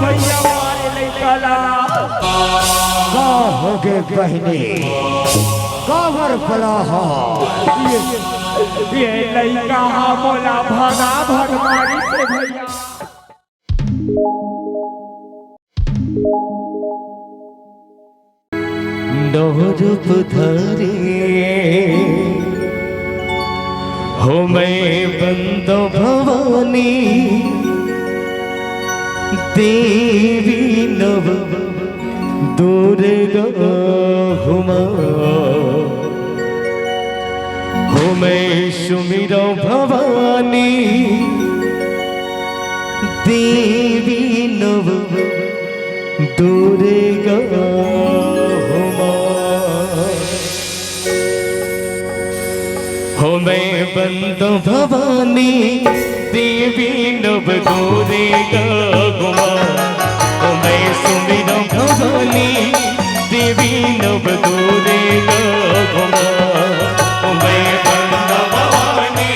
भैया मारे निकाला का होगे बहने कावर पड़ा ये लड़का बोला भागा भगवानी से भैया रूप धरे हो मैं बंदो भवानी देवी नव दुर्गा हुमा हो मैं सुमिरो भवानी देवी नव दुर्गा हुमा हो मैं बंदो भवानी देवी नव दुर्गा हुमा हो मैं सुमिरो भवानी देवी नव दुर्गा हुमा हो मैं बंदो भवानी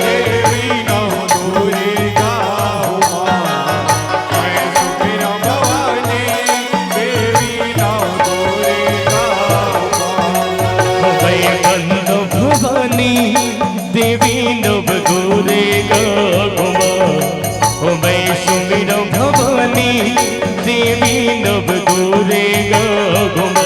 देवी नव दुर्गा हुमा मैं सुमिरो भवानी देवी नव दुर्गा हुमा हो मैं बंदो भवानी देवी नव दुर्गा हुमा हो मैं सुमिरो भवानी देवी नव दुर्गा हुमा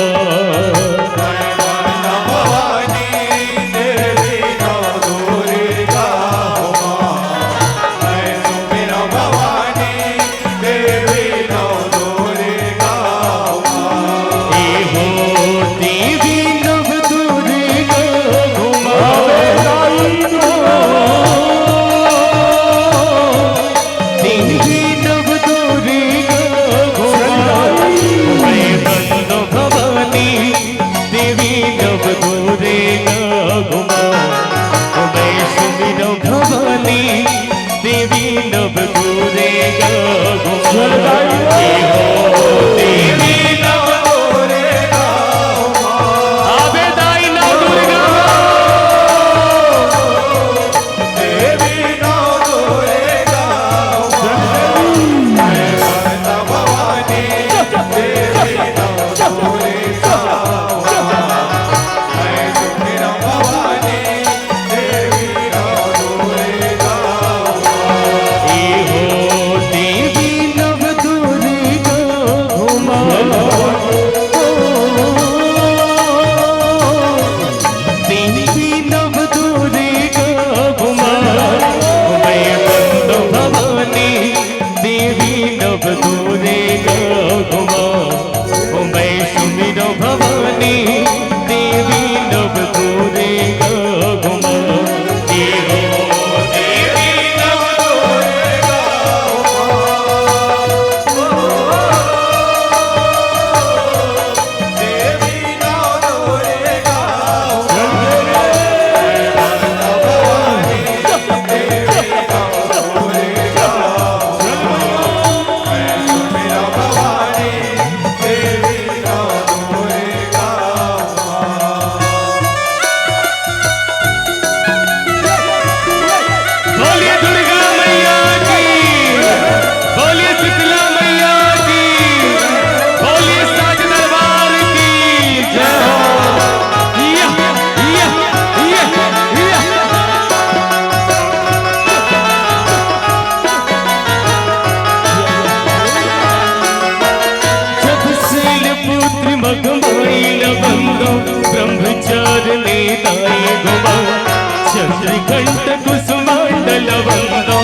चंद्रघंट कुसुमांडल वंदो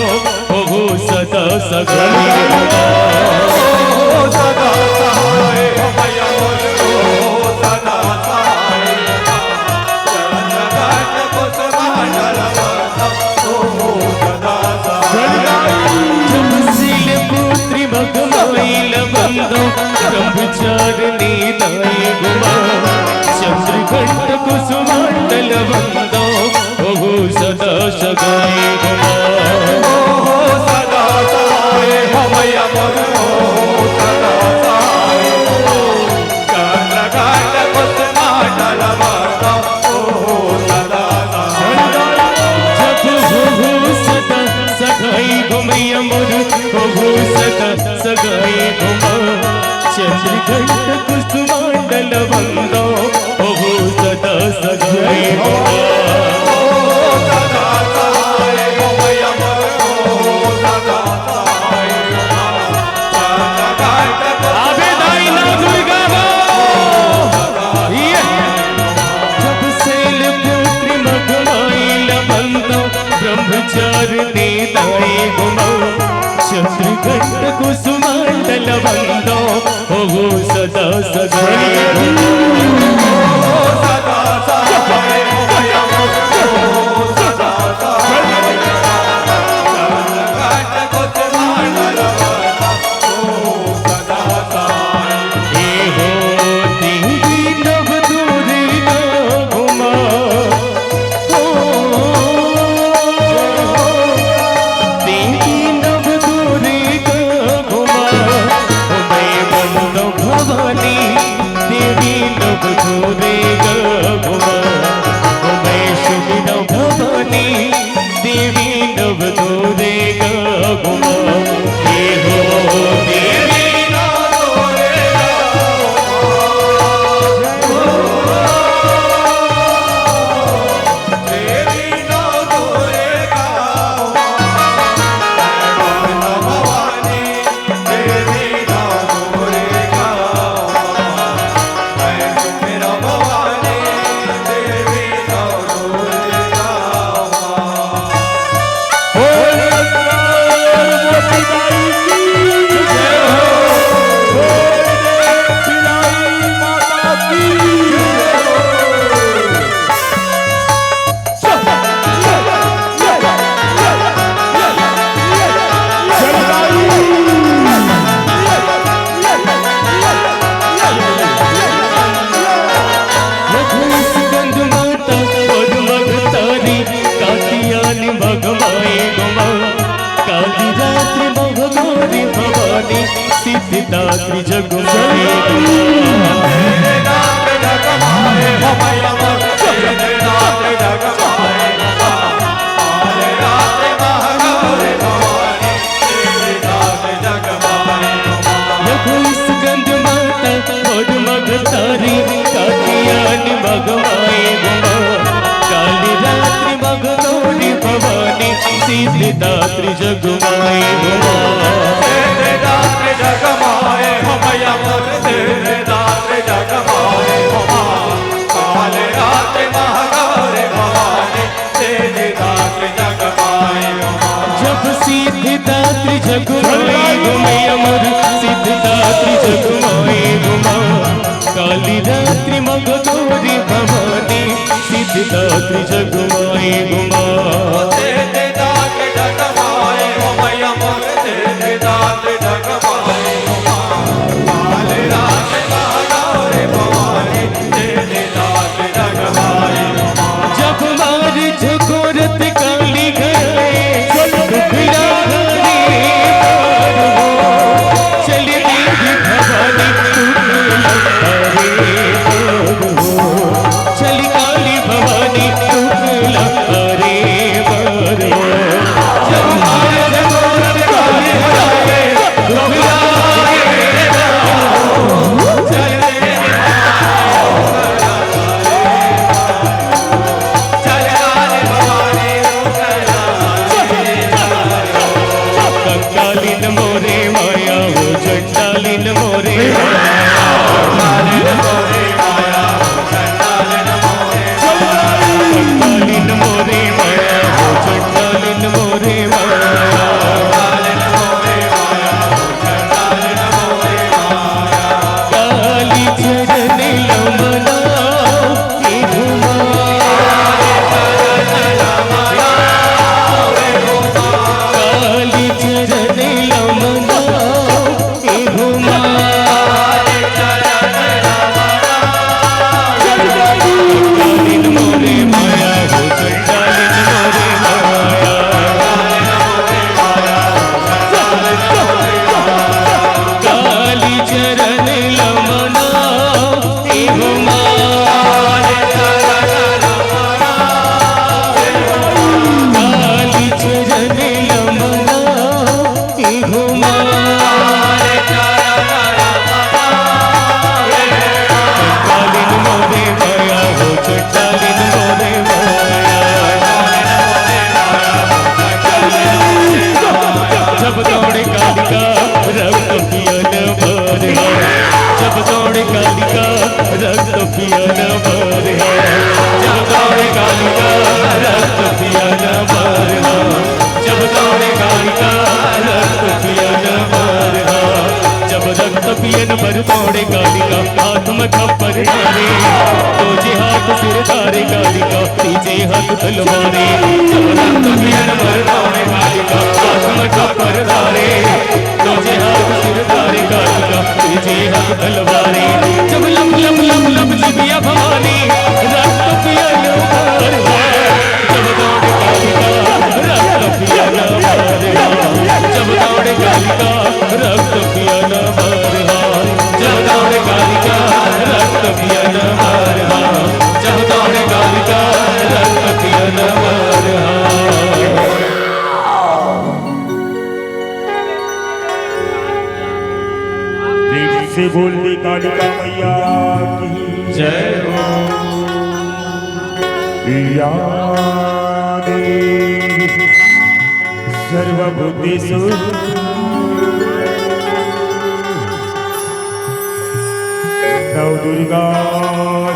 हो सदा सदा सदा सहाय सदा सहाय चंद्रघंट कुसुमांडल वंदो हो सदा सहाय जमशील पुत्री भगमाइल वंदो ब्रह्मचारिणी दाई गुमा चंद्रघंट कुसुमांडल वंदो सदा सगाई गुमा सदा सहाय हमया सदा अमर हो सदा सगाई घुमा चंद्रघंट कुसुमांडल बंदो हो सदा सगाई घुमा ब्रह्मचारिणी दाई घुमा चंद्रघंट कुसुमांडल बंदो हो सदा सगाई सिद्धिदात्री जगमाए स्कंद माता और मगतारी कातियानी भगवाए गुमा काली रात्रि मगनोरी भवानी सिद्धिदात्री जगमाए गुमा जगमाए हमया मोर सिद्धिदात्री जगमाए हुमा काले रात महागौरी भवानी सिद्धिदात्री जगमाए हुमा जब सिद्धिदात्री जगमाए हमया मोर सिद्धिदात्री जगमाए हुमा काली रात्रि मगनोरी भवानी सिद्धिदात्री जगमाए हुमा सिद्धिदात्री जगमाए हमया मोर सिद्धिदात्री जगमाए झकोरत काली गए चली भवानी चली काली भवानी घुमाए चंडालिन मोरे माया हो चंडालिन मोरे माया जब दौड़े कालिका रक्त पियन भर जब दौड़े कालिका रक्त पियन भर जब दौड़े कालिका रक्त पियन भर जब दौड़े कालिका रक्त पियन भर जब रक्त पियन भर दौड़े कालिका हाथ में खप्पर धारे तुझे हाथ सिर धारे कालिका तीजे हाथ तलवारे जब रक्त पियन भर दौड़े कालिका हाथ में खप्पर धारे तुझे हाथ सिर धारे कालिका तीजे हाथ तलवारे जब लब लब लब लब लिबिया भवानी रक्त पियन भर जब दौड़े कालिका रक्त पियन भर जब दौड़े कालिका रक्त पियन भर जब दौड़े कालिका रक्त पियन भर जब दौड़े कालिका रक्त पियन भर से बोलती कालिका मैया की जय हो या देवी सर्वभूतेषु नव दुर्गा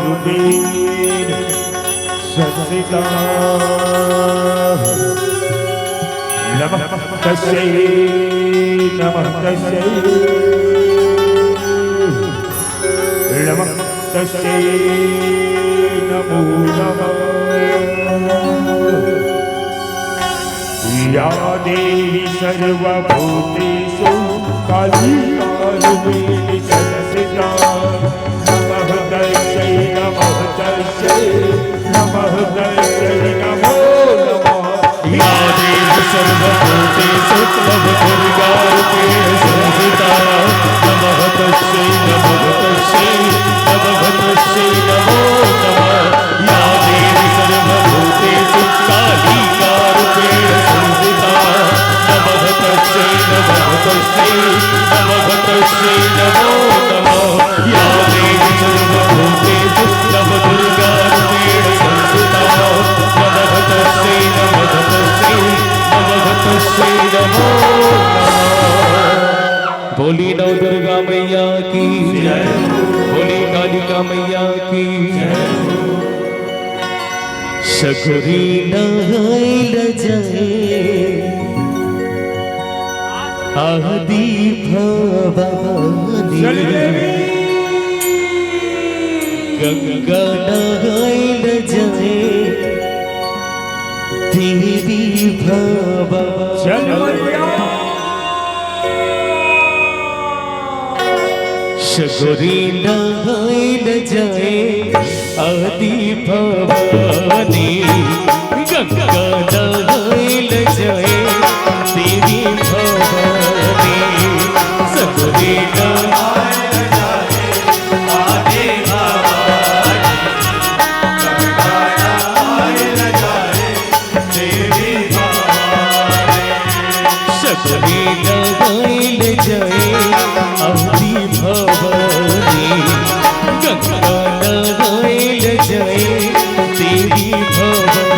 रूपेण संस्थिता नमः तस्यै नमः तस्यै नमः तस्यै नमो नमः या देवी सर्वभूतेषु कालिका रूपेण संस्थिता नमः तस्यै नमः तस्यै नमः तस्यै नमो नमः या देवी सर्वभूतेषु तव दुर्गा रूपेण संस्थिता नमः तस्यै नमः तस्यै नमः तस्यै नमो नमः या देवी सर्वभूतेषु कालिका रूपेण संस्थिता नमः तस्यै नमः तस्यै नमः तस्यै नमो नमः या देवी सर्वभूतेषु तव दुर्गा रूपेण संस्थिता नमः तस्यै नमः तस्यै नमः तस्यै नमो नमः बोली नव दुर्गा मैया की जय बोली कालिका मैया की जय सगरी नहाइल जाए आदि भवानी गंगा नहाइल जाए देवी भवानी सगरी नहाइल जाए आदि भवानी गंगा नहाइल जाए देवी भवानी सगरी नहाइल जाए आदि भवानी गंगा नहाइल जाए देवी भवानी सगरी नहाइल जाए आदि भवानी गंगा नहाइल जाए देवी भवानी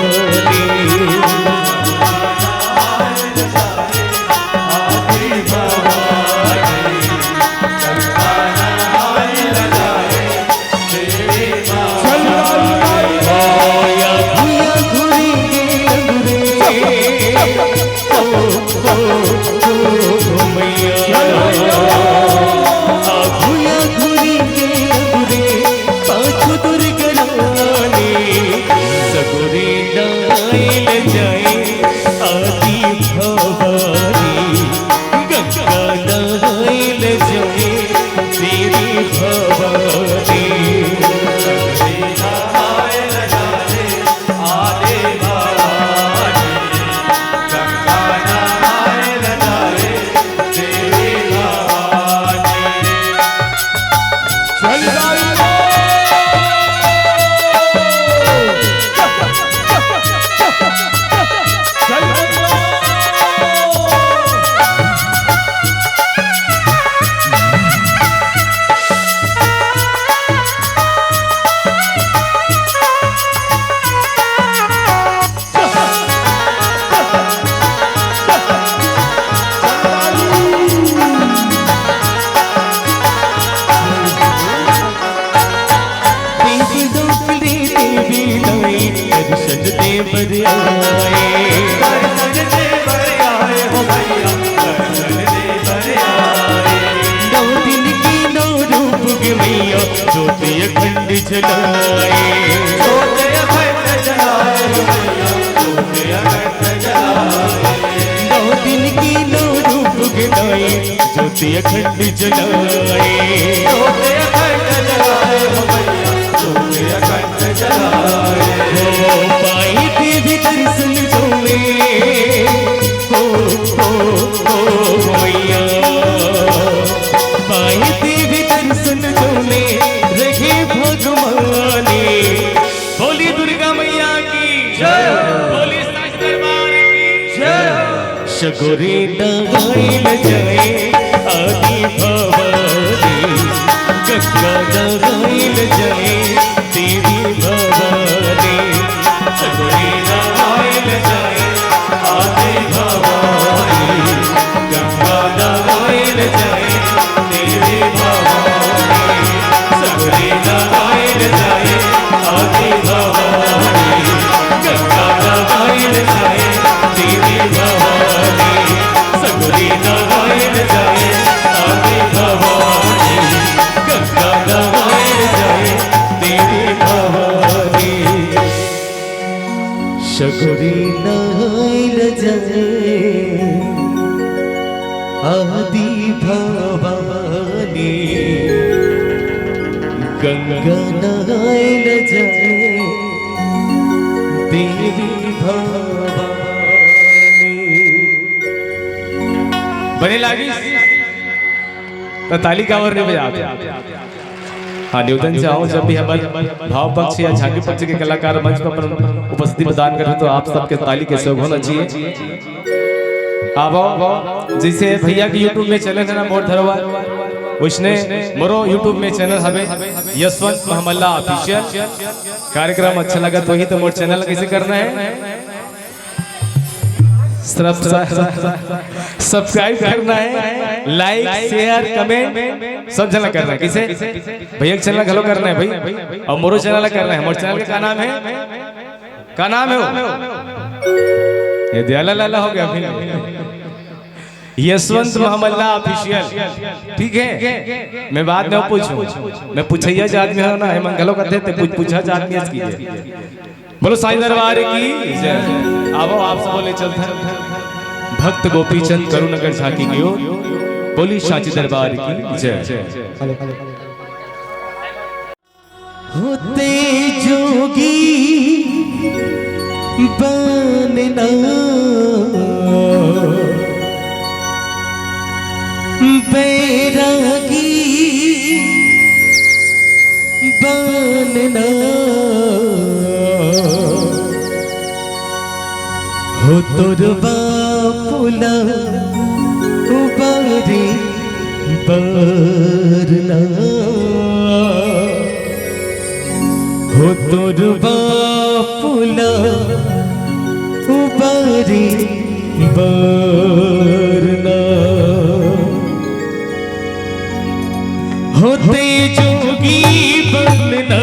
ज्योति अखंड जलाए, ज्योति अखंड जलाए ज्योति अखंड जलाए। 9 दिन की 9 रूप गिनाए, ज्योति अखंड जलाए, ज्योति अखंड जलाए हो मैया ज्योति अखंड जलाए। हो पाई देवी दर्शन जोड़े, हो मैया पाई देवी दर्शन जोड़े रहे भगवाने। बोली दुर्गा मैया की जय, बोली साच दरबार की जय। सगोरे नगाइल जाए आदि भवानी, गंगा नगाइल जाए देवी भवानी, सगोरे नगाइल जाए आदि भवानी, गंगा नगाइल जाए देवी भवानी, सगोरे नगाइल जाए आदि भवानी, गंगा नगाइल जाए देवी भवानी, सगोरे नगाइल जाए आदि भवानी, गंगा नगाइल जाए देवी भवानी, सगोरे नगाइल जाए आदि भवानी, गंगा नगाइल जाए देवी भवानी। बने लागी तो ताली का और नहीं बजाते। हाँ, न्यूटन से आओ, जब भी हमारे भाव पक्ष या झांकी पक्ष के कलाकार मंच पर उपस्थिति प्रदान करें तो आप सबके ताली के सहयोग होना चाहिए। आओ जिसे भैया की यूट्यूब में चैनल है ना मोर धरवा, उसने मोरो यूट्यूब में चैनल हमें यशवंत महमल्ला ऑफिशियल। कार्यक्रम अच्छा लगा तो ही तो मोर चैनल कैसे करना है, सब्सक्राइब करना है, लाइक शेयर कमेंट सब जना करना है। किसे भैया के चैनल हेलो करना है भाई, और मोरो चैनल करना है। मोर चैनल का नाम है, क्या नाम है वो? ये दयाला लाला हो गया फिर, यशवंत महमल्ला ऑफिशियल। ठीक है, मैं बाद में पूछूं, मैं पूछैया आदमी हो ना, है मंगलो कहते थे पूछा आदमी कीजिए। बोलो साईं दरबार की जय। आओ आप सब बोले चलते हैं भक्त गोपीचंद करुणगर झांकी की ओर, बोली सांची दरबार की जय। होते जोगी बनना बैरागी बनना, हो तुरबा पुला उबारी बरना, हो तुरबा पुला उबारी बरना, होते जोगी बनना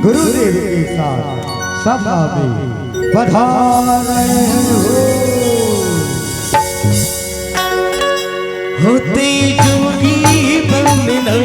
गुरुदेव के साथ सभा में पधारे होते जोगी बनना,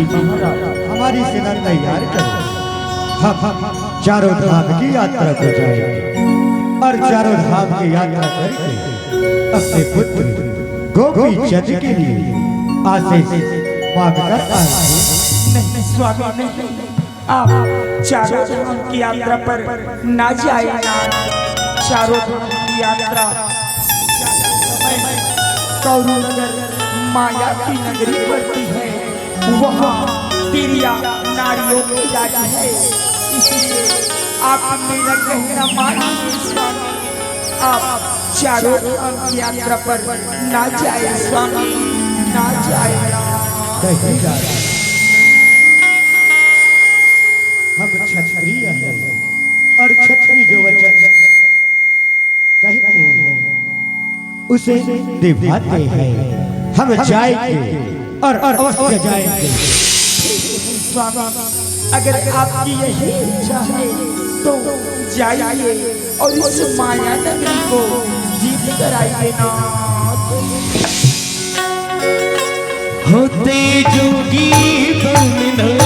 जी हमारी सेना तैयार करो। हम चारों धाम की यात्रा को जाएंगे और चारों धाम की यात्रा करके अपने पुत्र गोपी चंद के लिए आशीष मांगकर आएंगे। नहीं स्वामी नहीं, आप चारों धाम की यात्रा पर ना जाए ना। चारों धाम की यात्रा कौरू नगर माया की नगरी पड़ती है, वहाँ तिरिया नारियों की राजी है। इसलिए आप मेरा कहना मानिए स्वामी, आप चारों धाम की यात्रा पर ना जाए स्वामी, ना जाए। कहीं जा हम क्षत्रिय हैं और क्षत्रिय जो वचन कहते हैं उसे निभाते हैं। हम जाएंगे और अवश्य जाएंगे। स्वामी, अगर आपकी यही इच्छा है तो जाइए और इस माया नगरी को जीत कर आइए ना। होते जोगी बनना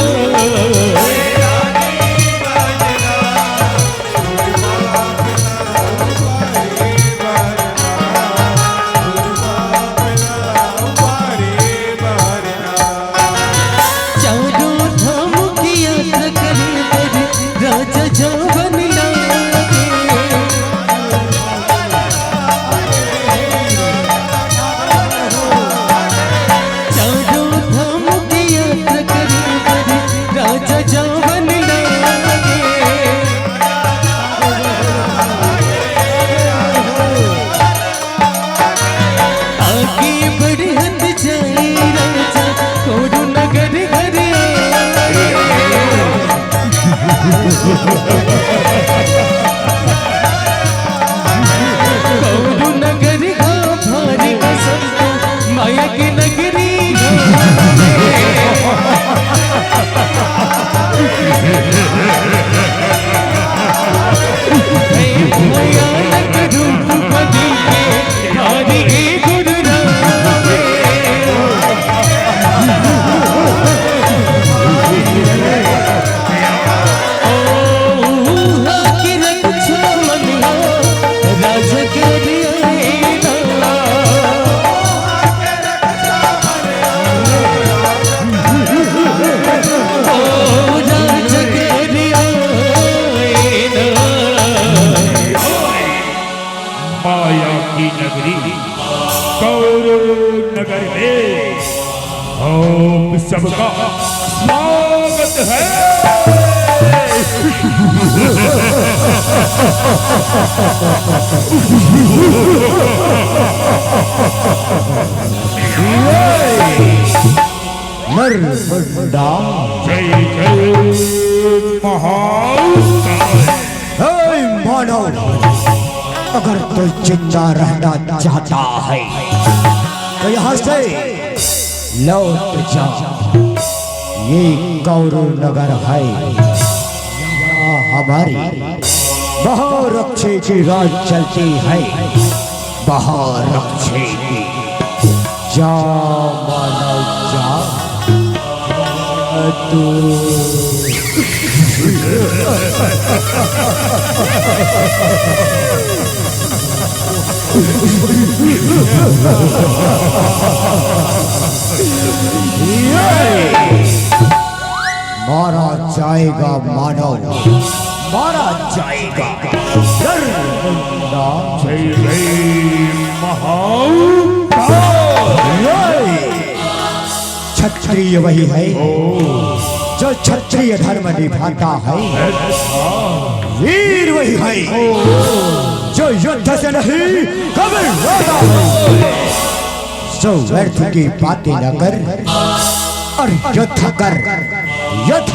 सबका स्वागत है। नर्मदा जय जय महाकाल। मानव, अगर तू जिंदा रहना चाहता है तो यहाँ से लौट जा। ये कौरव नगर है, यहाँ हमारी महारक्षे की राज चलती है। महारक्षे की जा मानव जा। तू मारा जाएगा मानव, मारा जाएगा। जय जय महाकाल। क्षत्रिय वही है जो क्षत्रिय धर्म निभाता है। वीर वही है जो युद्ध से नहीं घबराता है। जो व्यर्थ की बातें न कर और युद्ध कर। युद्ध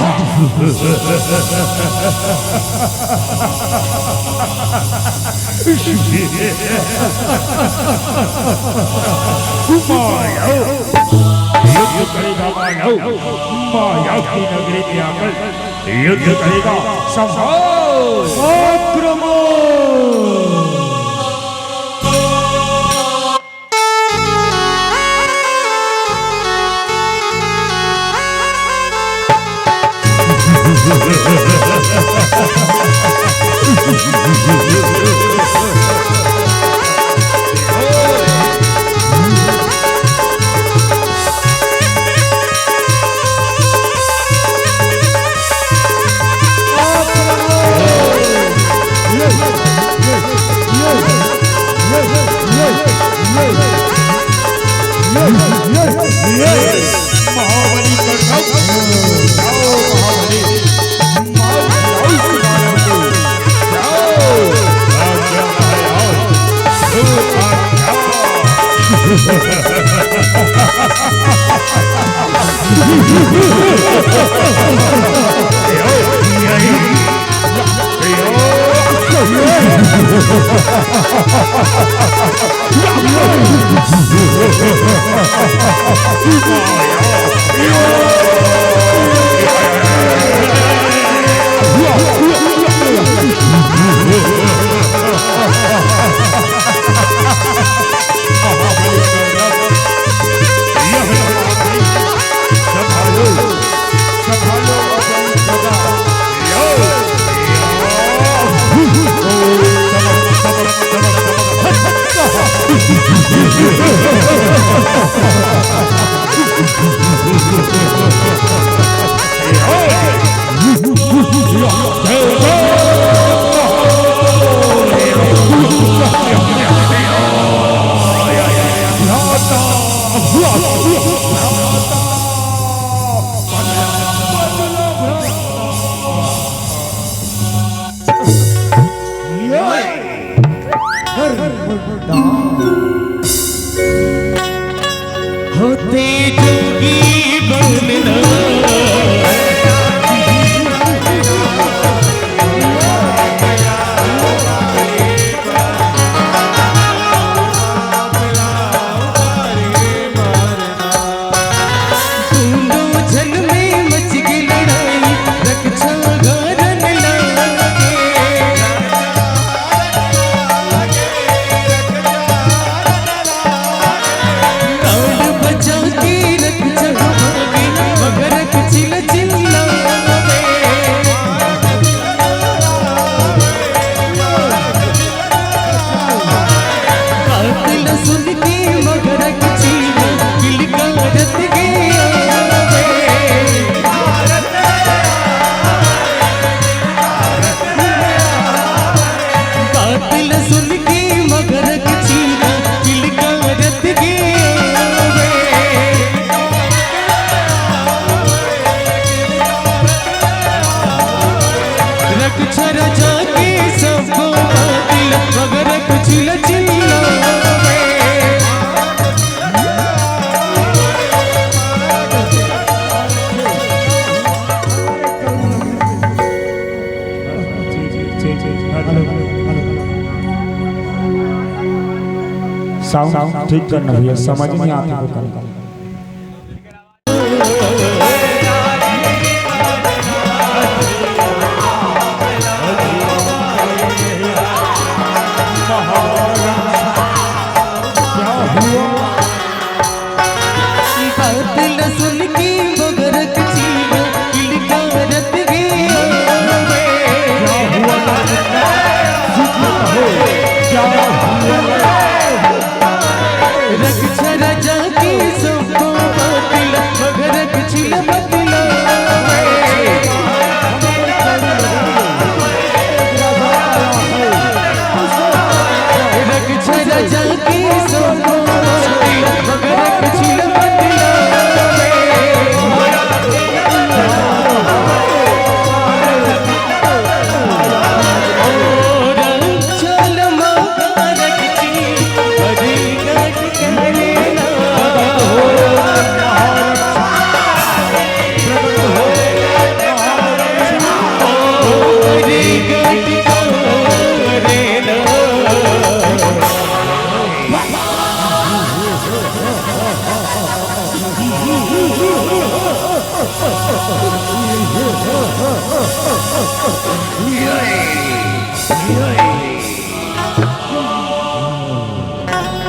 युद्ध करेगा मानव, माया की नगरी में आकर युद्ध करेगा। आक्रमण। होते जोगी बनना साउंड ठीक करना भैया, समझ नहीं आता है।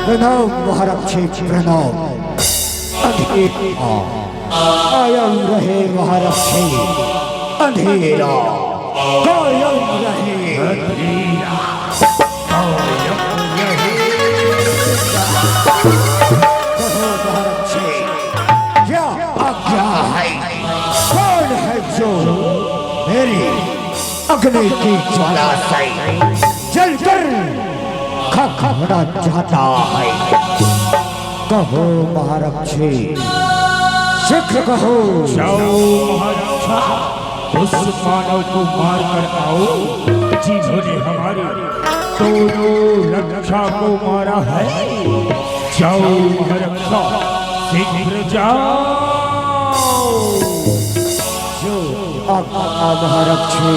प्रणव महारक्षी प्रणव कायम रहे महारक्षी अंधेरा कायम रहे महारक्षी क्या आज्ञा है? कौन है जो मेरी अग्नि की ज्वाला से जलकर खखड़ना चाहता है? कहो महारक्षी, शीघ्र कहो। जाओ महारक्षा, उस मानव को मार कर आओ जिन्होंने हमारी दोनों रक्षा को मारा है। जाओ महारक्षा, शीघ्र जाओ। जो आज्ञा महारक्षी,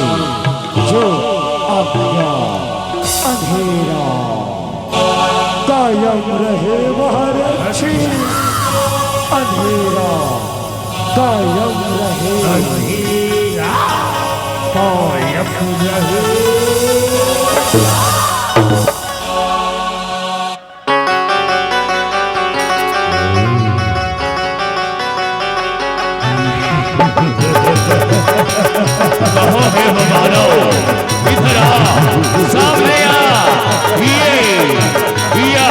जो आज्ञा। अंधेरा कायम रहे महारक्षी, अंधेरा कायम रहे, अंधेरा कायम रहे। कहाँ है हमारा, इधर आ, सामने आ, ये या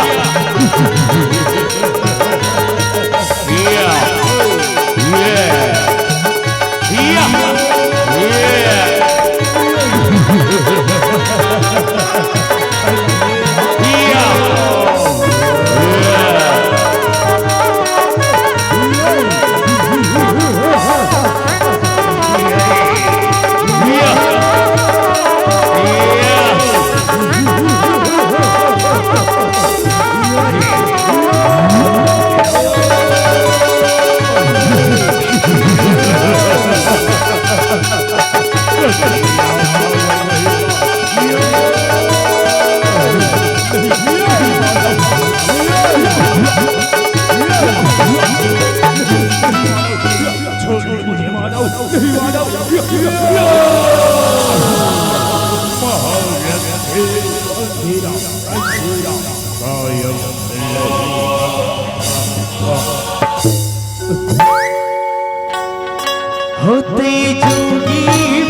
होते जोगी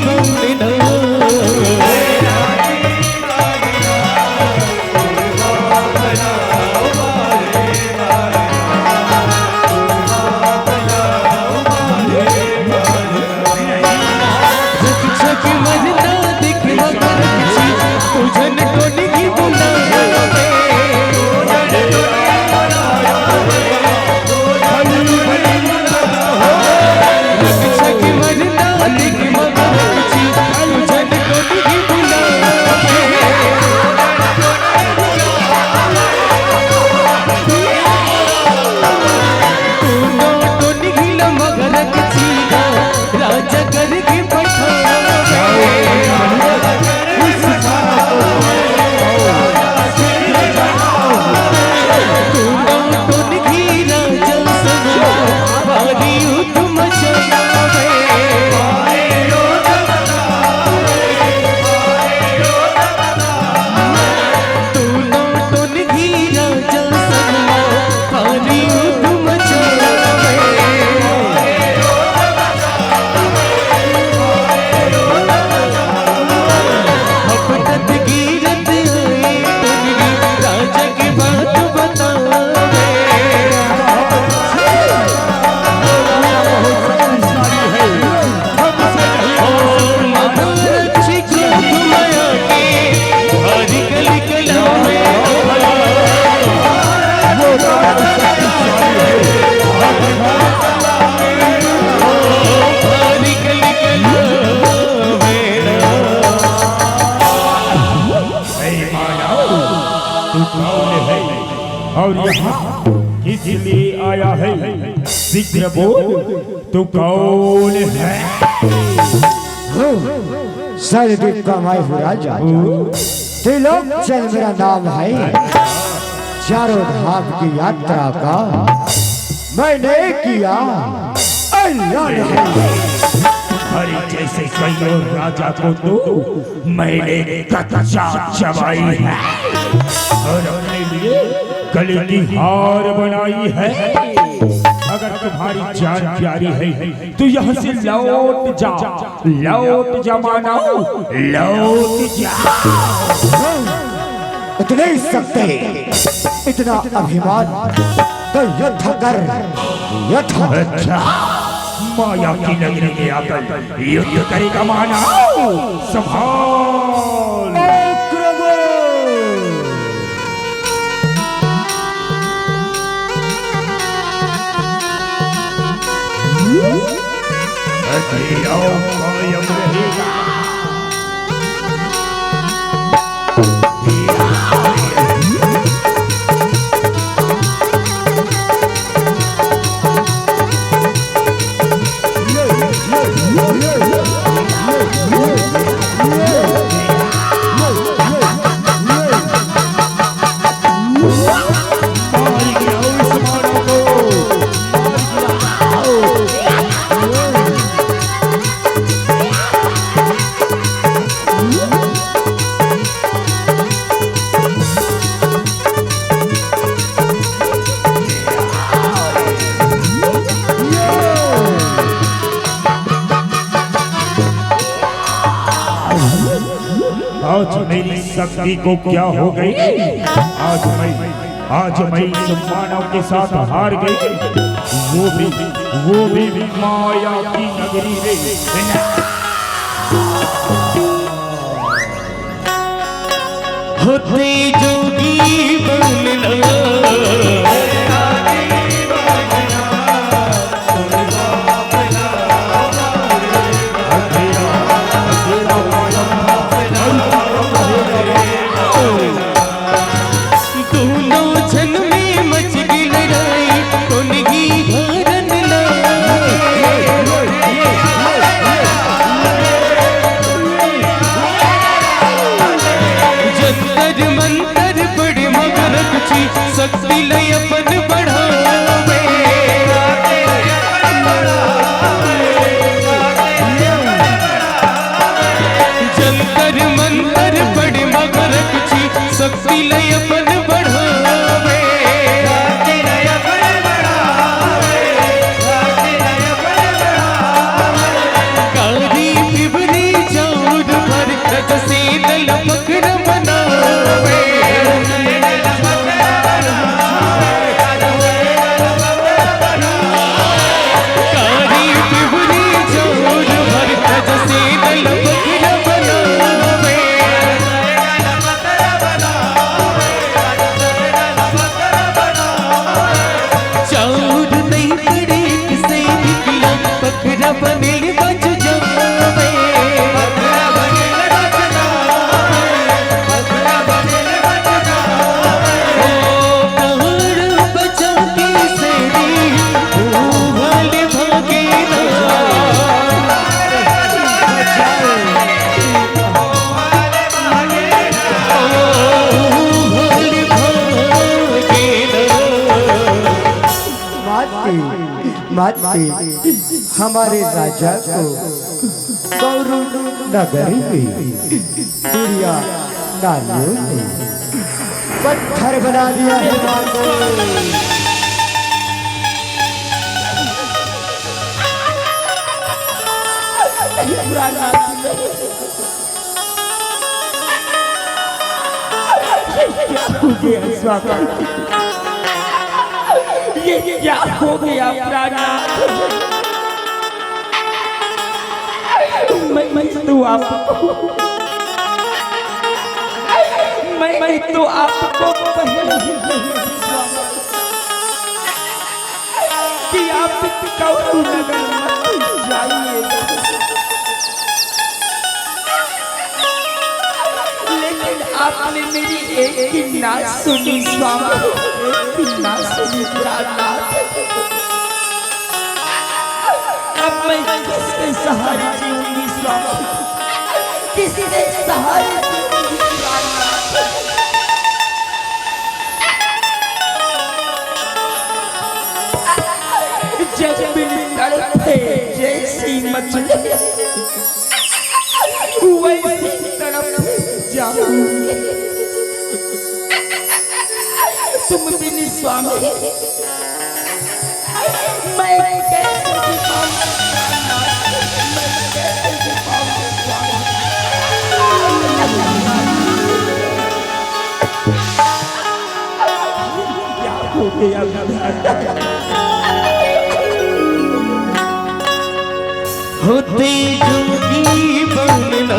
बंदना और यहाँ किस लिए आया है? शीघ्र बोल, तू कौन है? सर्वदीप का मैं हूँ राजा, त्रिलोकचन मेरा नाम है। चारों धाम की यात्रा का मैंने किया ऐलान है। हरि जैसे कई और राजा को तो मैंने कच्चा चबाई है और अपने लिए गले की हार बनाई है। अगर तुम्हारी जान प्यारी है तो यहाँ से लौट जा माना, लौट जा। इतने सकते, इतना अभिमान तो युद्ध कर, युद्ध। अच्छा, माया की नगरी में आकर युद्ध करेगा माना, संभाल। कायम रहेगा। आज मेरी शक्ति को क्या हो गई। आज मैं इस मानव के साथ हार गई, वो भी माया की नगरी में। होते जोगी बनना शक्ति लय अपन बढ़ावे, जंतर मंतर बड़े मगर कुछ शक्ति लय अपन बढ़ावे। कारी पिबरी चाउर भर रज से दल मकर बनावे। हमारे राजा को गौरू नगरी में चिड़िया नालियों ने पत्थर बना दिया है। ये क्या हो गया प्राणनाथ। मैं तो आपको पहले ही कि आप गौरू नगर मत जाइएगा, लेकिन आपने मेरी एक ही ना सुनी स्वामी, एक ही ना सुनी प्राणनाथ। अब मैं किसके सहारे जीऊंगी स्वामी, किसके सहारे जीऊंगी प्राणनाथ। जब मेरी तड़पे जैसी मछली वैसी तड़प जाऊंगी तुम बिन स्वामी। मैं कैसे जी पाऊंगा, मैं कैसे जी पाऊंगा स्वामी। क्या हो गया होते जोगी बनना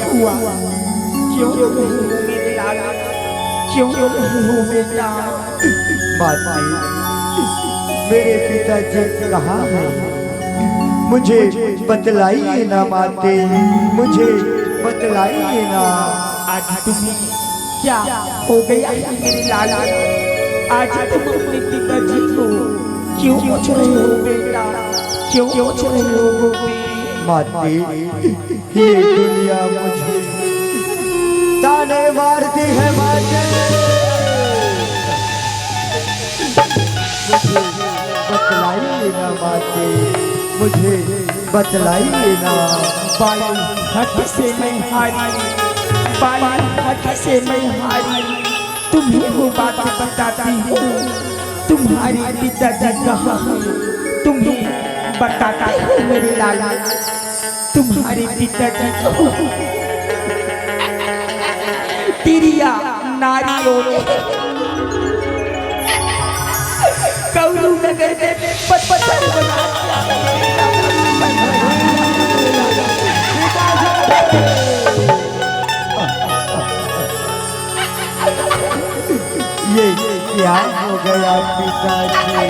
हुआ? क्यों रो रहे हो मेरे लाला? क्यों रो रहे हो बेटा? माता, मेरे पिताजी कहाँ हैं? मुझे बतलाइए ना माते, मुझे बतलाइए ना। आज तुम्हें क्या हो गया है मेरे लाला? आज तुम अपने पिताजी को क्यों पूछ रहे हो बेटा? क्यों पूछ रहे हो गोपी? माते, ये दुनिया मुझे ताने मारती है माते। मुझे बतलाइए ना माते, मुझे बतलाइए ना। बाली हट से मैं हारी, बाली हट से मैं हारी। तुम्हें वो बात बताती हूँ, तुम्हारे पिताजी कहाँ हैं? तुम्हें बताते हो मेरे लाला, तुम्हारे पिताजी को तिरिया नारियों कौरू नगर में पत्थर बना ये क्या हो गया पिताजी?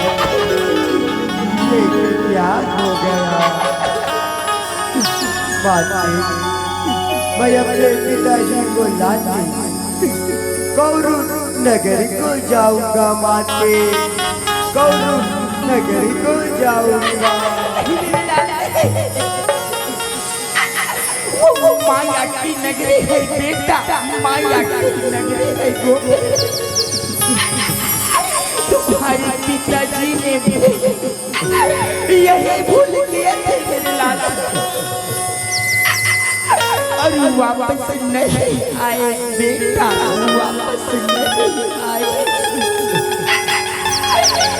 ये क्या हो गया? माते, मैं अपने पिताजी को लाने कौरू नगर को जाऊंगा माते, कौरू नगर को जाऊंगा। वो माया की नगरी है बेटा, माया की नगरी है गोपी। तुम्हारे पिताजी ने भी यही भूल किए थे मेरे लाला, और वापस नहीं आए बेटा, वापस नहीं आए।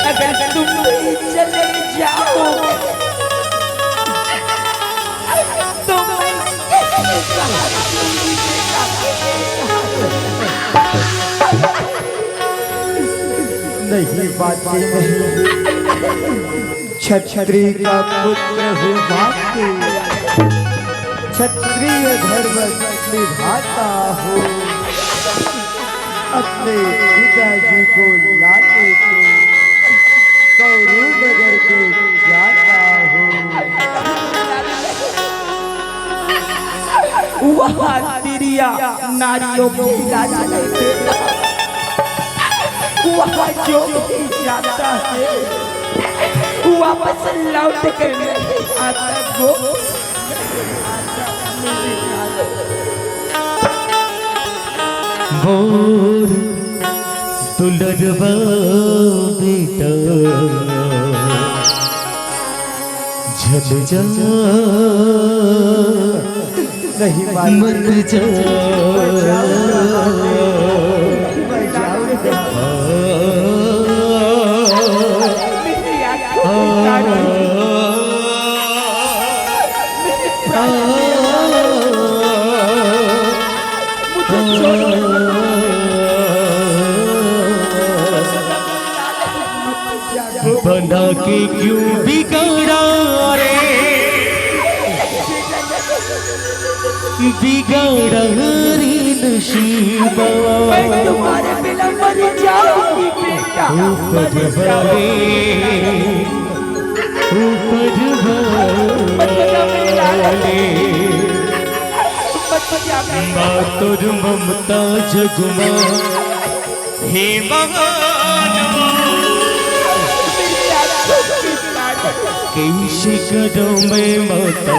अगर तुम भी चले जाओ तो मैं नहीं बातें नहीं, क्षत्रिय का पुत्र हूँ माते, क्षत्रिय धर्म निभाता हूँ। अपने पिताजी को लाने को कौरू नगर को जाता हूँ। वहाँ तिरिया नारियों की राज है बेटा, वहाँ जो भी जाता है वापस लौट कर नहीं आता गो। मोर दुलरवा बेटा झल जा नहीं मत जा, मैं जाऊंगा। मेरी आँखों बना के क्यों बिगाड़ा रे, बिगाड़ा रे नशीबा। मैं तुम्हारे बिना मर जाऊंगी बेटा, ऊपर वाले ऊपर वाले मातुर ममता जगमा हे भगवान, कैसे करो मैं माता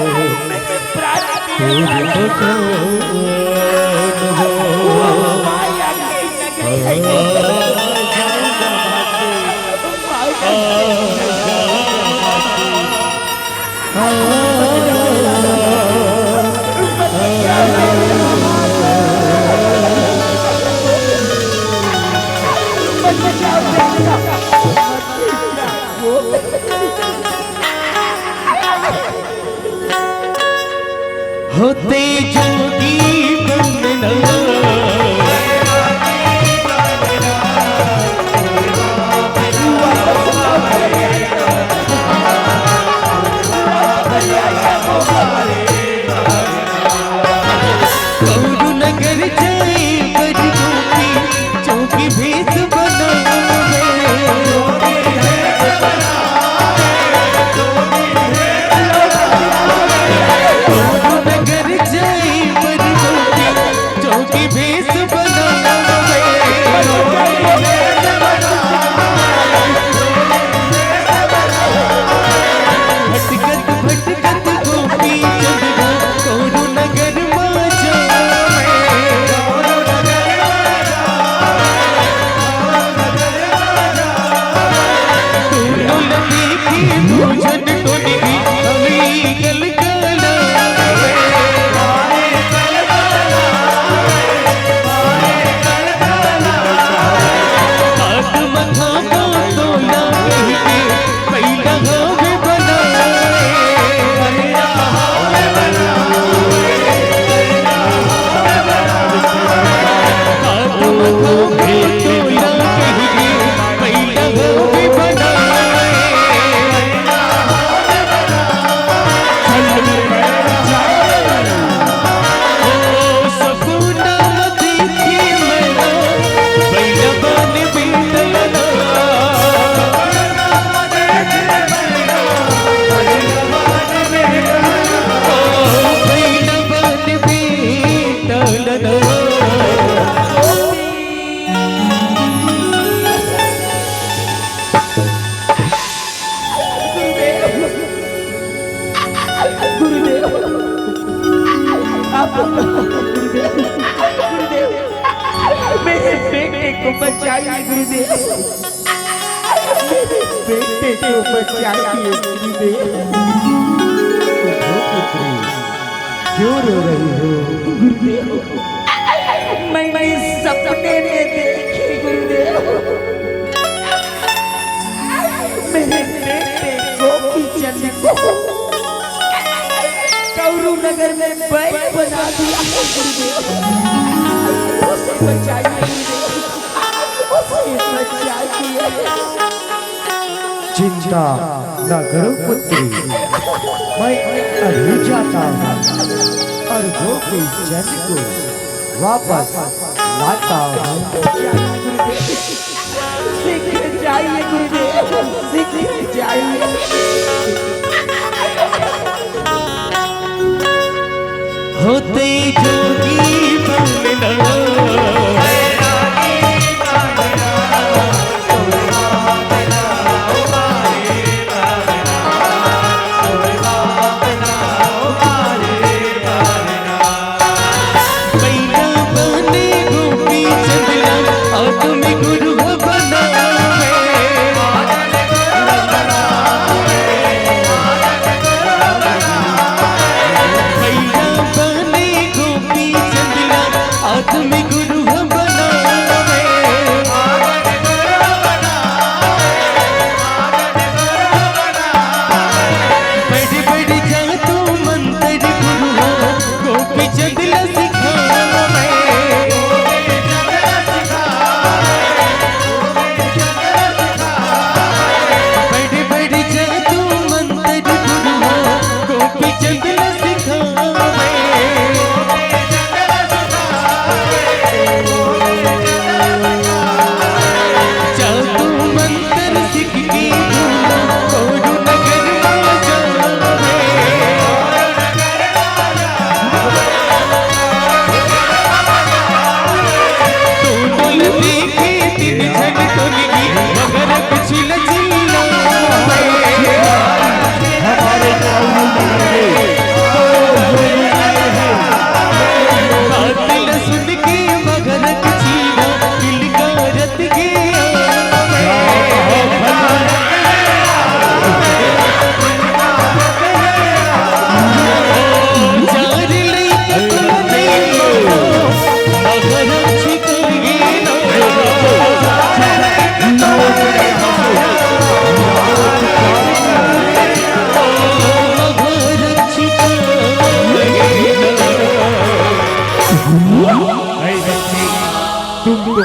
होते जोगी बनना पूजन तो निधि अभी गलगला हाथ मथा तोला कह के पहला हमें बनाए हाथ मथा तोला कह के पहला हमें बनाए ओ सपना देखी मैंने पहला बन बीतला गुरुदेव आप गुरुदेव मेरे बेटे को बचाइए गुरुदेव, मेरे बेटे को बचाइए गुरुदेव। क्यों रो रही हो गुरुदेव मैंने सपने में देखी गुरुदेव, मेरे बेटे गोपी चंद को कौरू नगर में बैग बना दिया है गुरुदेव, उसे बचाइए गुरुदेव, उसे बचाइए। चिंता न करो पुत्री, मैं अभी जाता हूँ और गोपी चंद को वापस लाता हूँ। शीघ्र जाइए गुरुदेव, शीघ्र जाइए। होते जोगी बनना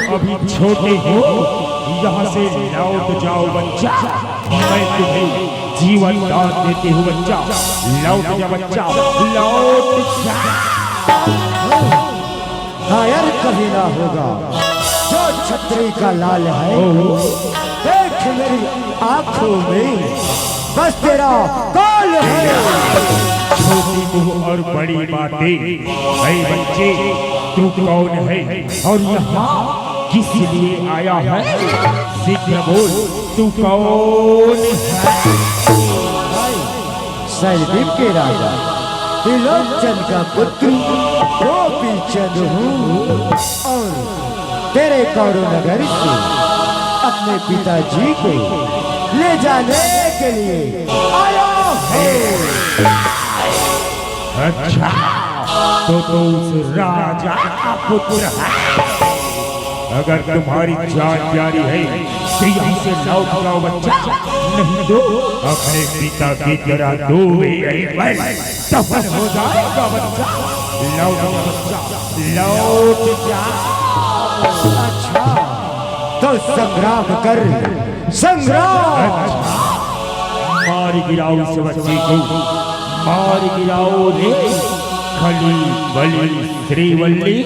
अभी छोटे हो, यहाँ से लौट जाओ बच्चा, मैं तुम्हें जीवन दान देती हूँ बच्चा, लौट जा बच्चा, लौट जा। कायर कभी ना होगा जो छतरी का लाल है, देख मेरी आंखों में बस तेरा काल है। छोटी मुँह और बड़ी बातें, ऐ बच्चे तू कौन है और यहाँ किस लिए आया है? शीघ्र बोल, तू कौन है? सैदीप के राजा त्रिलोचन का पुत्र गोपी चंद हूँ और तेरे कौरव नगर से अपने पिताजी को ले जाने के लिए आया है। अच्छा, तो उस राजा का पुत्र है। अगर तुम्हारी जान प्यारी है तो यहाँ से लौट जाओ बच्चा, नहीं तो अपने पिता की तरह दो सफल हो जाएगा बच्चा। लौट बच्चा, लौट जा। अच्छा, तो संग्राम कर, संग्राम। मार गिराओ इस बच्चे को, मार गिराओ रे खली बली श्रीवल्ली।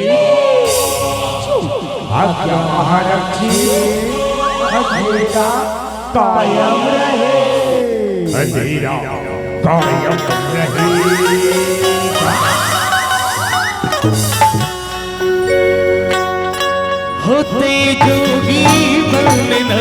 आज्ञा महाराज अंधेरा कायम रहे, अंधेरा कायम रहे। होते जोगी बनना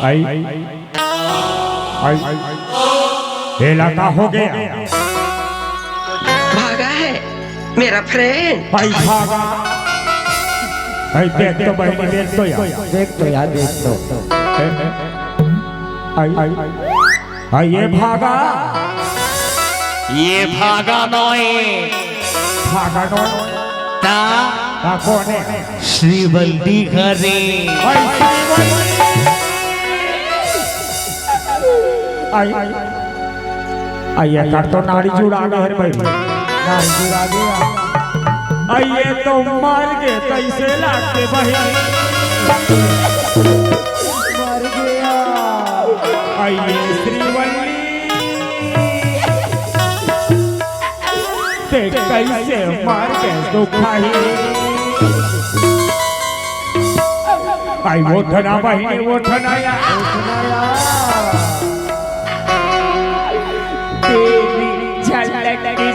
आई इलाका हो गया। भागा है मेरा फ्रेंड। भाई भागा। भाई देख तो बहनी, देख तो यार, देख तो यार, देख तो। आई ये भागा, ये भागा नोए भागा नोए ता कौन है? श्रीवल्ली घरे आइए कर तो नारी जुड़ा गए भाई, नारी जुड़ा गया। आइए तो मार के कैसे लाके बहन मर गया। आइए श्रीवल्ली ते कैसे मार के दुखाई। आई वो ठना बहनी, वो ठनाया देवी झलक की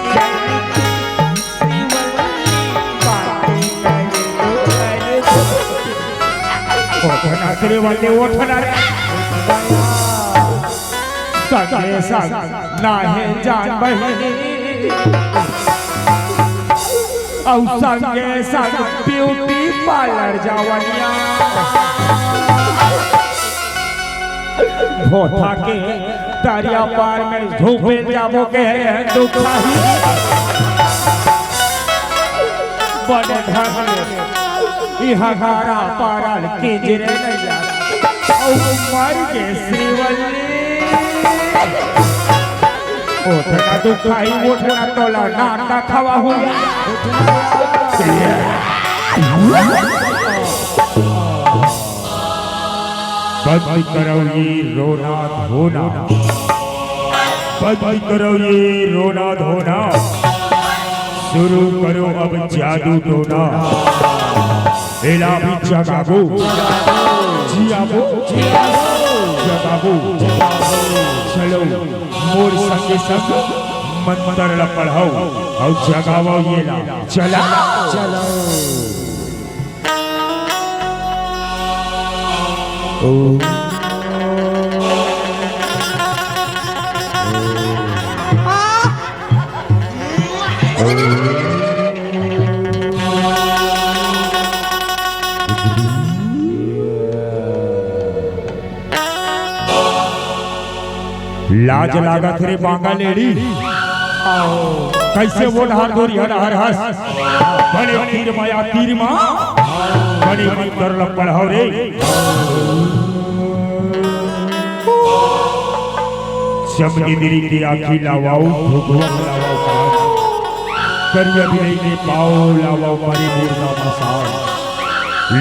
श्रीवल्ली वो ठना सगे सग नाहे जान बहनी और संगे संग ब्यूटी पार्लर जावनिया भोथा के दरिया पार में धूपे जाबो के है दुखाही बड़े ढंग इहागारा पारल किजरे नैया और मर के श्रीवल्ली ओठना दुखाई, ओठना तोला नाटा खवा हुआ बंद करो ये रोना धोना, बंद करो ये रोना धोना, शुरू करो अब जादू टोना। एला भी जगाबो जियाबो जगाबो, चलो मोर संगे संग मंत्र पढ़ाओ और जगाओ ये ला चला चलो। लाज लागत रे बांगा लेडी, कैसे वो हाथ धोरी हर हर हस बड़े तीर माया तीर माँ बड़ी मंत्र पढ़ाओ रे। शब्दिरी की आँखी लावाओ भगवान लावाओ करिया भी नहीं पाओ लावाओ मारी मूर्ना मसाल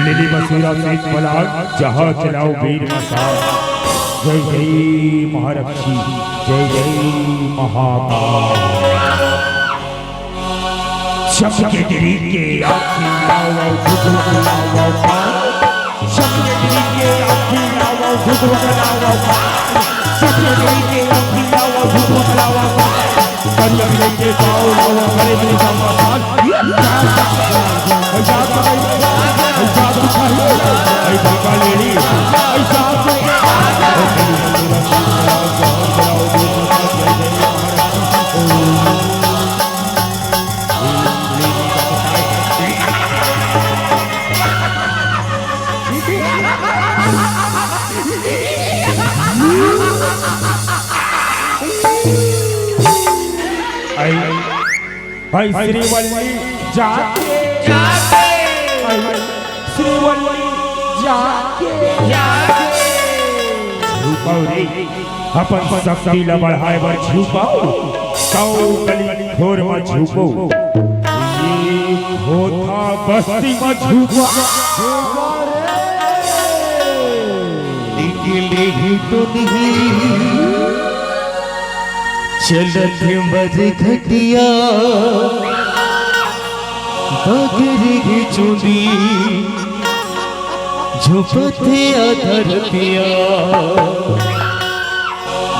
लिली बसूरा सहित बलाल जहाँ चलाओ वीर मसाल। जय जय महारक्षी जय जय महाकाल। शब्दिरी के आँखी लावाओ भगवान लावाओ, शब्दिरी के आँखी लावाओ भगवान लावाओ, शब्दिरी के आँखी लावाओ भगवान लावाओ, करिया भी नहीं पाओ लावाओ करे मेरी समाधान। भाई श्रीवल्ली जाके श्रीवल्ली जाके छुपाओ रे अपन शक्ति ल बढ़ाए बर छुपाओ सौ गली खोर में छुपो ये होता बस्ती में छुपा निकले ही तो नहीं चलत मर घटिया बगरी चुनी झुपते अधरतिया।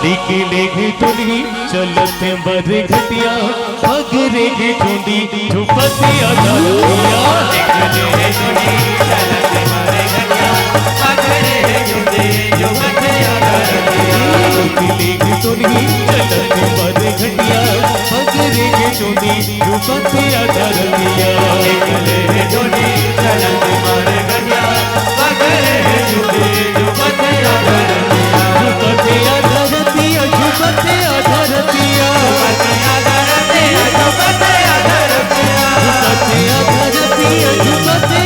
निकले ही तो नहीं चलत मर घटिया बगरी चुनी झुपते अधरतिया। निकले ही तो नहीं चलत मर घटिया बगरी चुनी झुपते अधरतिया। निकले ही तो नहीं चलत मर घटिया बगरी चुनी झुपते अधरतिया। निकले ही तो नहीं चलत मर घटिया बगरी चुनी झुपते अधरतिया। झुपते अधरतिया झुपते अधरतिया झुपते अधरतिया झुपते अधरतिया झुपते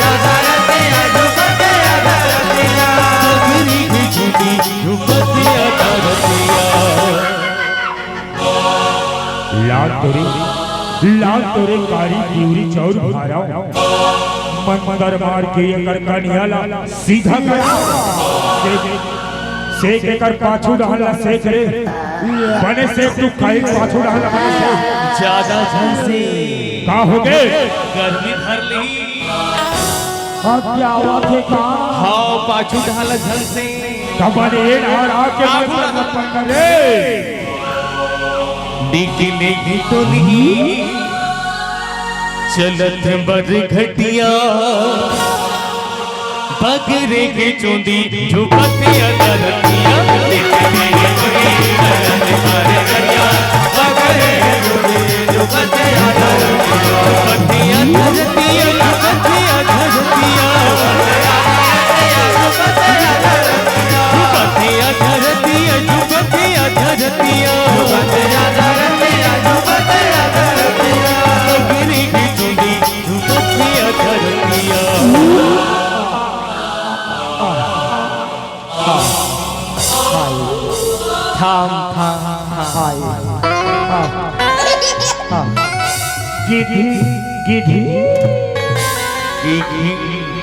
अधरतिया झुपते अधरतिया बगरी की चुनी झुपते अधरतिया। लाल तोरे कारी प्यूरी चौर भाराओ मंदर मार के एकर कन्हैया सीधा गया सेक एकर पाछू डाला सेक रे बने से तू कहीं पाछू डाला बने से ज्यादा झंसे का हो गए गर्मी भर ली क्या हुआ थे का हां पाछू ढाल झंसे कबने आ के मैं पकड़े निकले ही तो नहीं चलत बर घटिया बगरे के चुंदी झुपते अधरतिया। निकले ही तो नहीं चलत बर घटिया बगरे के चुंदी झुपते अधरतिया। झुपते अधरतिया झुपते अधरतिया झुपते अधरतिया झुपते अधरतिया झुपते अधरतिया झुपते अधरतिया बगरी की चुंदी झुपते अधरतिया। थाम हाय गिधी गिधी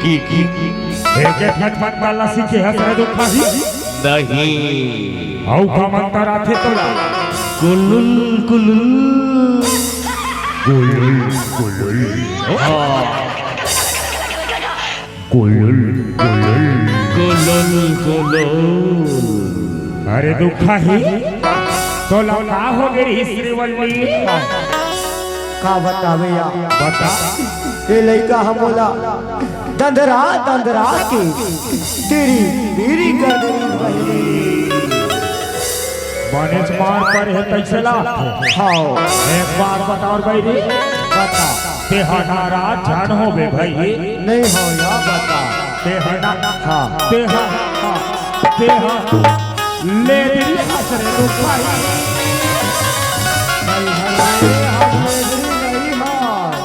की एक फटफट वाला सीखे हसरे दुखा ही नहीं औ का मंतर आथे तोला कुलुल कुलुल कुलुल कुलुल कुलुल कुलुल कुलुल कुलुल अरे दुखा ही तोला का हो गई श्रीवल्ली का बतावे या बता ये लड़का हम बोला दंदरा दंदरा के तेरी मेरी गर्दनी बनेच मार पर है तैसला हाँ एक बार बता और भाई बता तेहनारा जान हो बे भाई नहीं हो या बता तेहना हाँ तेहा ले दी हसरे दुखाई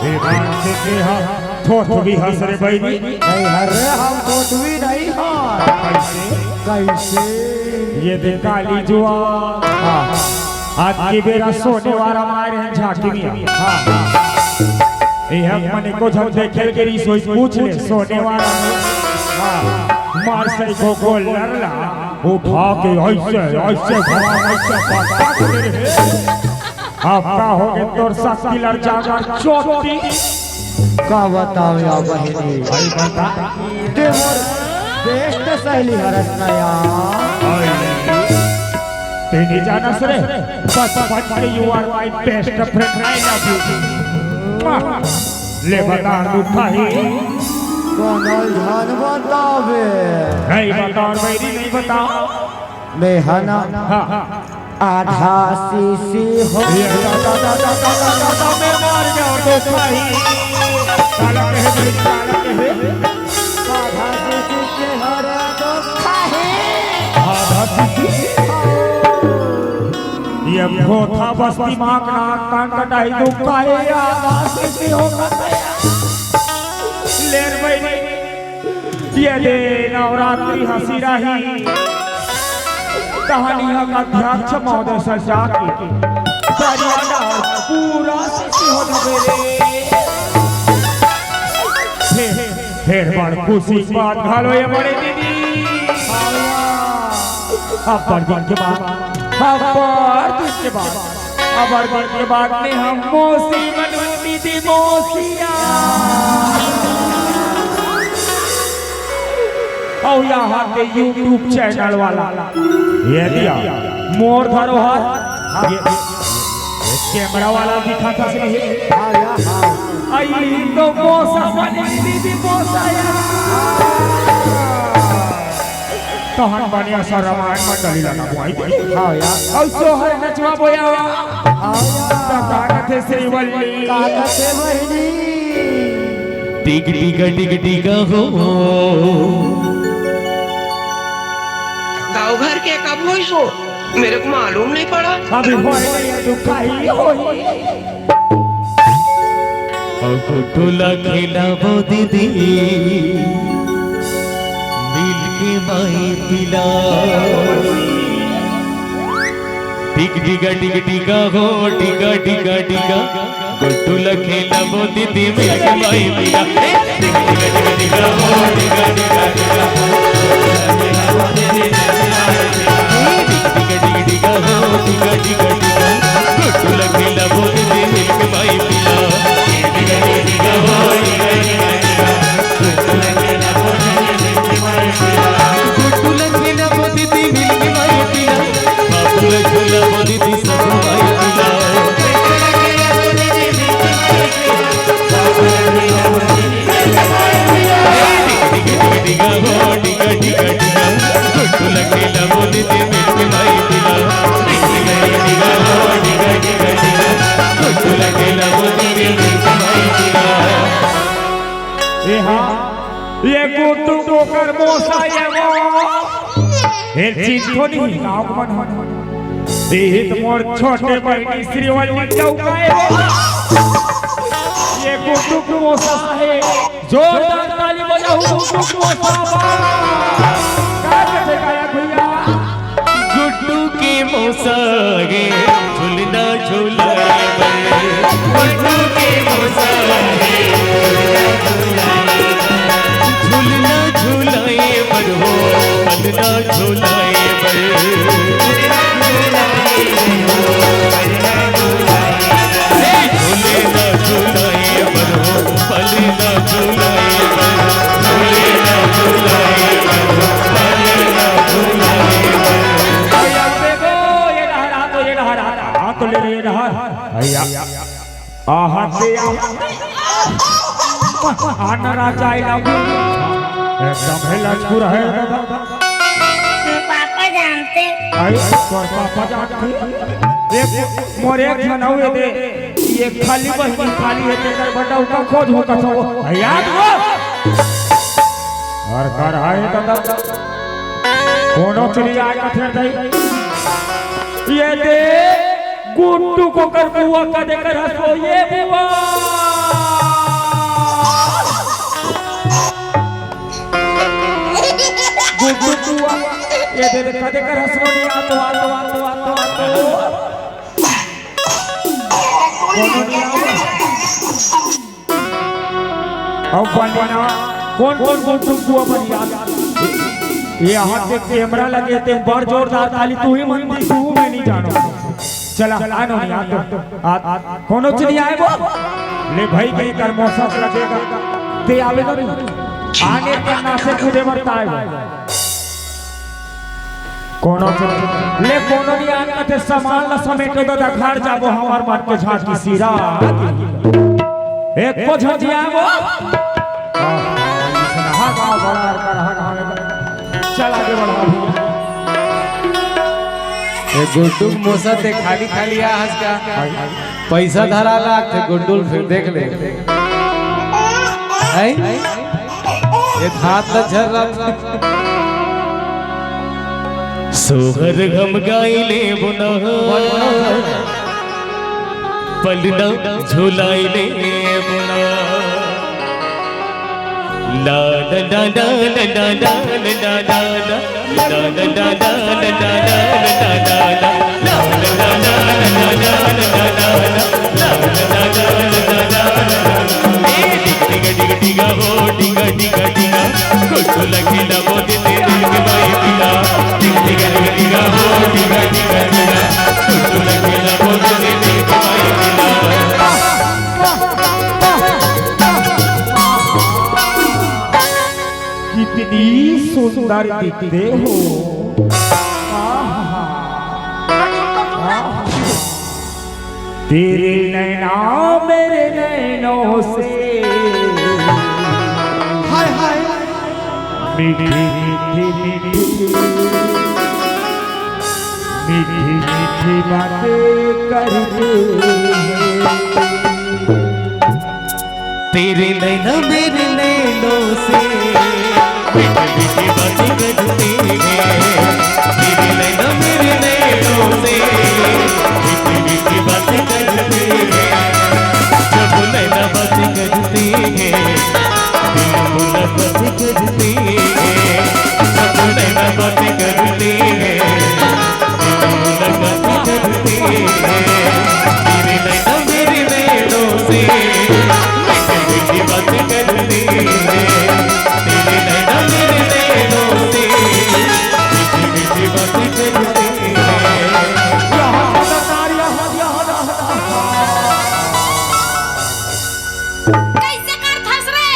देवान से तेहा थोथ भी हसरे भाई नहीं हरे हम कोटवी नहीं हार कैसे कैसे ये दे काली जुआ आज की बेरा सोने वाला मारे हैं झांकी में यह मने को जब देखे के री सोच पूछ ले सोने वाला मार से को गोल लड़ला उठा के ऐसे भरा ऐसे पाक तेरे आपका हो गए तोर शक्ति लड़ जागा चोटी का बताओ या बहनी भाई बता ते मोर बेस्ट सहेली हरसना या तेरी जाना सरे बस बच you are my best friend I love you ले बता दुखा ही कौन ध्यान बतावे नहीं बता और मेरी नहीं बता मैं हना हाँ आधा सीसी हो ये दा मैं मार जाऊं दुखा ही साला कहे साला कहे आधा सीसी के हर दुखा है आधा सीसी ये भोथा बस्ती मां नाक कान कटाई दुखा है आधा सीसी होगा लेर भाई ये दे नवरात्रि हंसी रही कहानी का अध्यक्ष महोदय सजा के पूरा सीसी हो गए फिर बड़ खुशी बात घालो ये बड़े दीदी अब बड़गन के बाद में हम मौसी बनती थी मौसिया और यहाँ पे YouTube चैनल वाला ये दिया मोर धरोहर ये कैमरा वाला दिखा था आई तो मौसा बनी दीदी मौसा तो हम बनिया सारा रामायण मंडली लगा बुआई हाँ या और सोहर नचवा बोया तो कागत है श्रीवल्ली काका से बहनी टिक टिक टिक हो गाँव घर के कब हुई सो मेरे को मालूम नहीं पड़ा। अभी होए नहीं दुखाई होई टोला खेला वो दीदी मिल के माई पिला टिक टिका हो टिका टोला खेला वो दीदी मिल के माई पिला टिका हो टिका टोला खेला वो दीदी मिल के माई पिला ये गुट्टू कोकर मोसा ये चीज तो नहीं गाँव को बना ये तो मोर छोटे बहनी श्रीवल्ली चौकाए ये गुट्टू को मोसा है जोरदार ताली बजाओ गुट्टू को मोसा क्या कहते गाया भैया गुड्डू के मोसा गे झूलना झूला गुड्डू के मोसा गे झूलना झूला आहते आनरा जाइला एकदम है लचकुर है पापा जानते आई तोर पापा जानते एक मोरे एक बनावे दे ये खाली बहनी खाली है तेरे बड़ा का खोज हो का याद हो और कर आए दादा कोनो चिड़िया आए कथे दई ये दे गुड्डू को कर बुआ का देकर हंसो ये बुआ गुड्डू बुआ ये दे का देकर हंसो नहीं आतो अब बनिया कौन गुड्डू बुआ बनिया ये हाथ से कैमरा लगे थे बड़ जोरदार ताली तू ही मंदी तू मैं नहीं जानो चला आनो नहीं आ कोनो चिड़िया आए वो ले भाई कहीं कर मौसम लगेगा ते आवे तो नहीं आने के ना से कूदे मरता है कोनो ले कोनो नहीं आने ते सामान न समेटो तो घर जाबो हमार मन के झांकी सीरा एक को झजिया वो हां गांव बड़ा कर चल आगे बढ़ा ये गुड्डू मोसा ते खाली खाली आज का पैसा धरा लाख थे गुड्डू फिर देख ले है ये हाथ न झर रहा सोहर गम गाइले बुना पलना झुलाइले बुना ला ला ला ला ला ला ला ला कितनी सुंदर दिखते हो तेरे नैना मेरे नैनों से हाय हाय मीठी मीठी मीठी मीठी मीठी बातें करते तेरे नैना मेरे नैनों से मीठी मीठी बातें करते हैं तेरे नैना मेरे नैनों से मीठी मीठी बातें करते हैं जब नैना बातें करते हैं दिल मुलाकात करते हैं जब नैना बातें करते हैं दिल मुलाकात करते हैं तेरे नैना मेरे नैनों से मीठी बातें करते हैं तेरे नैना मेरे नैनों से मीठी मीठी बातें करते हैं कैसे कर फंस रे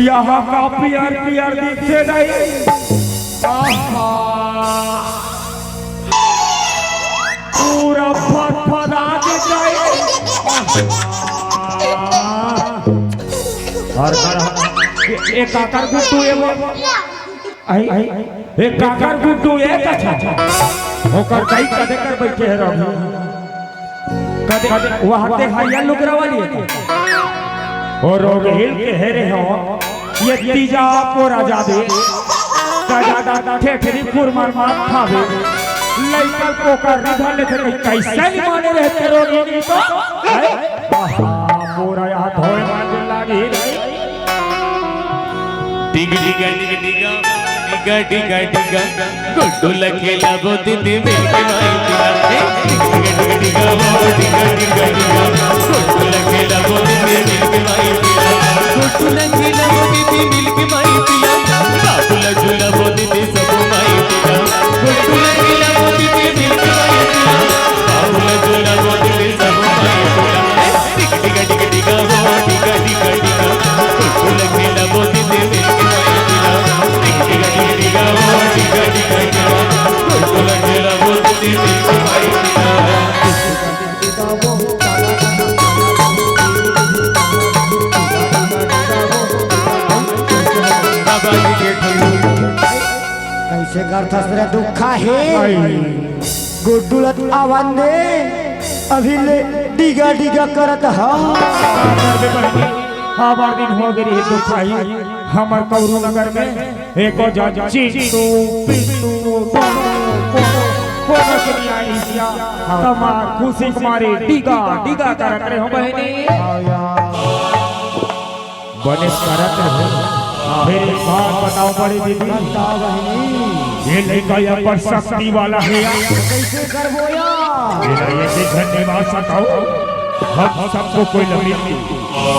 यहाँ का पियर पियर दिखते नहीं पूरा फटफटा के जाए और एक काकर गुड्डू ये वो आई एक काकर गुड्डू ये अच्छा होकर कई कदे कर बैठे हैं रहो कदे वहां ते हाया लुगरा वाली है और रोग हिल के हेरे हो ये तीजा पोरा जादे दादा ठेठरी फुरमान मार खावे लइका पोकर रिधा लेके कैसे नहीं माने रहते रोगी तो पोरा यहाँ धोए मांझे लागी डिगा डिगा डिगा डिगा डिगा डिगा डिगा गुड्डू लखेला गोदी दे मिलके माई पिला डिगा डिगा डिगा वो डिगा डिगा डिगा गुड्डू लखेला गोदी दे मिलके माई पिला गुड्डू लखेला गोदी दे मिलके माई पिला बाबू लजुला गोदी दे सब माई पिला गुड्डू लखेला गोदी दे मिलके माई पिला बाबू लजुला गोदी दे सब माई पिला डिगा डिगा डिगा डिगा वो डिगा डिगा डिगा गुड्डू लखेला गोदी दे मिलके माई पिला डिगा डिगा डिगा वो डिगा डिगा डिगा गुड्डू लखेला गोदी दे मिलके माई पिला बाबा जी के ठुल्लू कैसे करथस रे दुखा है गुड्डुलत आवाज दे अभी ले डिगा डिगा करत हा हमार दिन हो गई तो खाई हमार कौरू नगर में एको चिंटू पिंटू कोनो के नहीं आई सिया तमार खुशी कुमारी डिगा डिगा करत रहे हो बहनी बने करत रहे फिर एक बात बताओ बड़ी दीदी बताओ बहनी ये लड़का यहाँ पर शक्ति वाला है कैसे करबो या मेरा ये देखने निवास सकाओ हम सबको कोई लंबी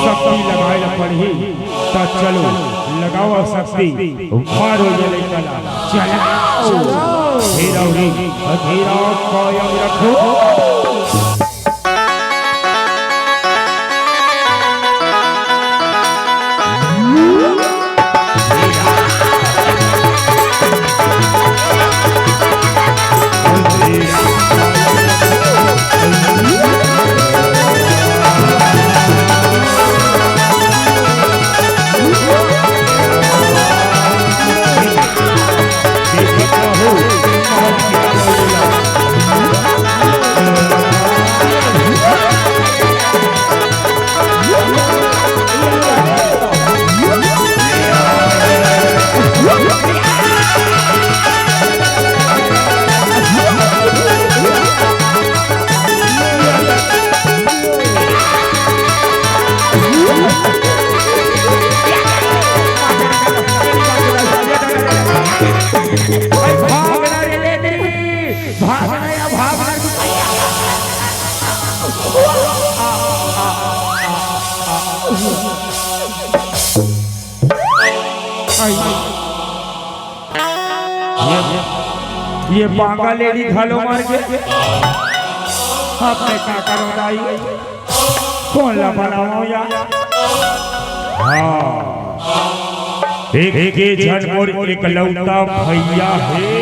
शक्ति लगाए पड़ी तो चलो लगाओ शक्ति मारो ये लड़का चलो हीरा हीरा कायम रखो ये बांगा लेडी घालो मार के आपने क्या करो दाई कौन ला बनाओ या हाँ एक जन मोर एक लौटा भैया है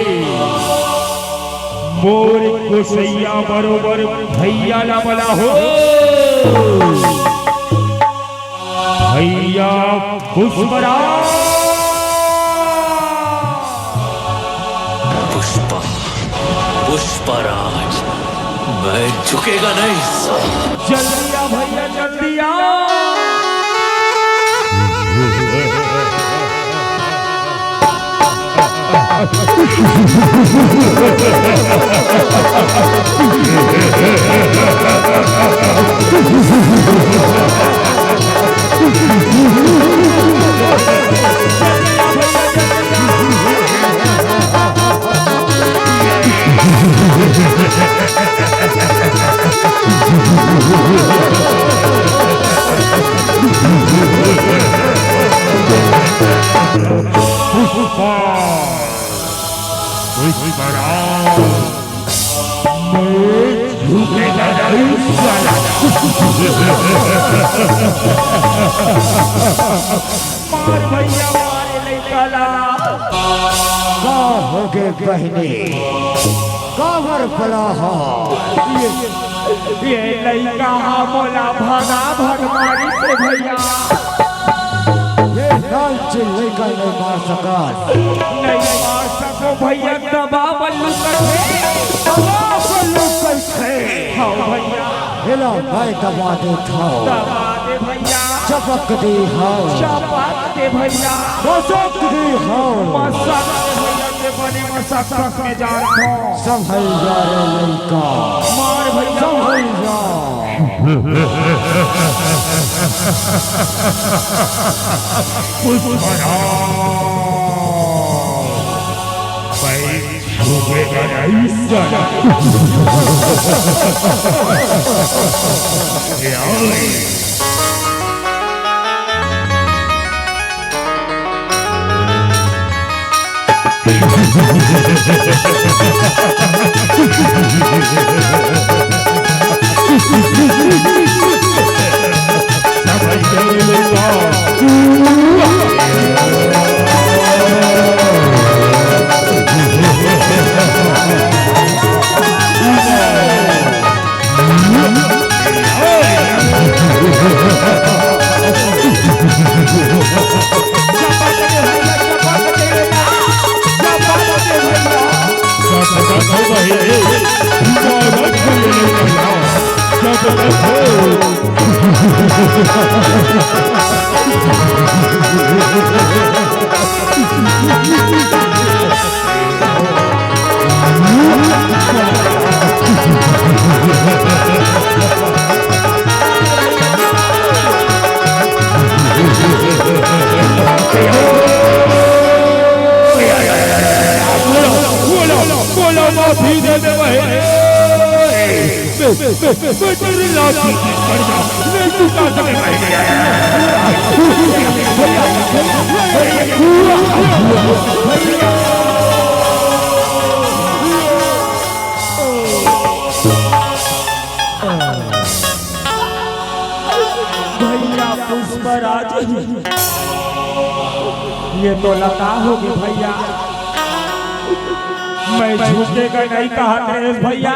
मोर कुसैया बरोबर भैया ला बना हो भैया पुष्परा पुष्पराज मैं झुकेगा नहीं जल्दी आ भैया जल्दी आ मार भैया मारे नहीं काला का होगे बहने कावर पड़ा हा ये लड़का बोला भागा भगवानी से भैया ये लाल चिल्ले का नहीं मार सका नहीं मार सको भैया दबा बल्लू करके हाँ भैया हिला भाई दबा दे उठाओ दबा दे भैया चपक दे हाओ चपक दे भैया मसक दे हाओ मसक दे भैया के बने मसक में जा रहा हूँ संभल जा रे लड़का मार भैया संभल जा Jump मैं तेरी लाठी कर जा मैं तू का समय भैया पुष्पराज ये तो लता होगी भैया मैं झुकेगा नहीं कहा नरेश भैया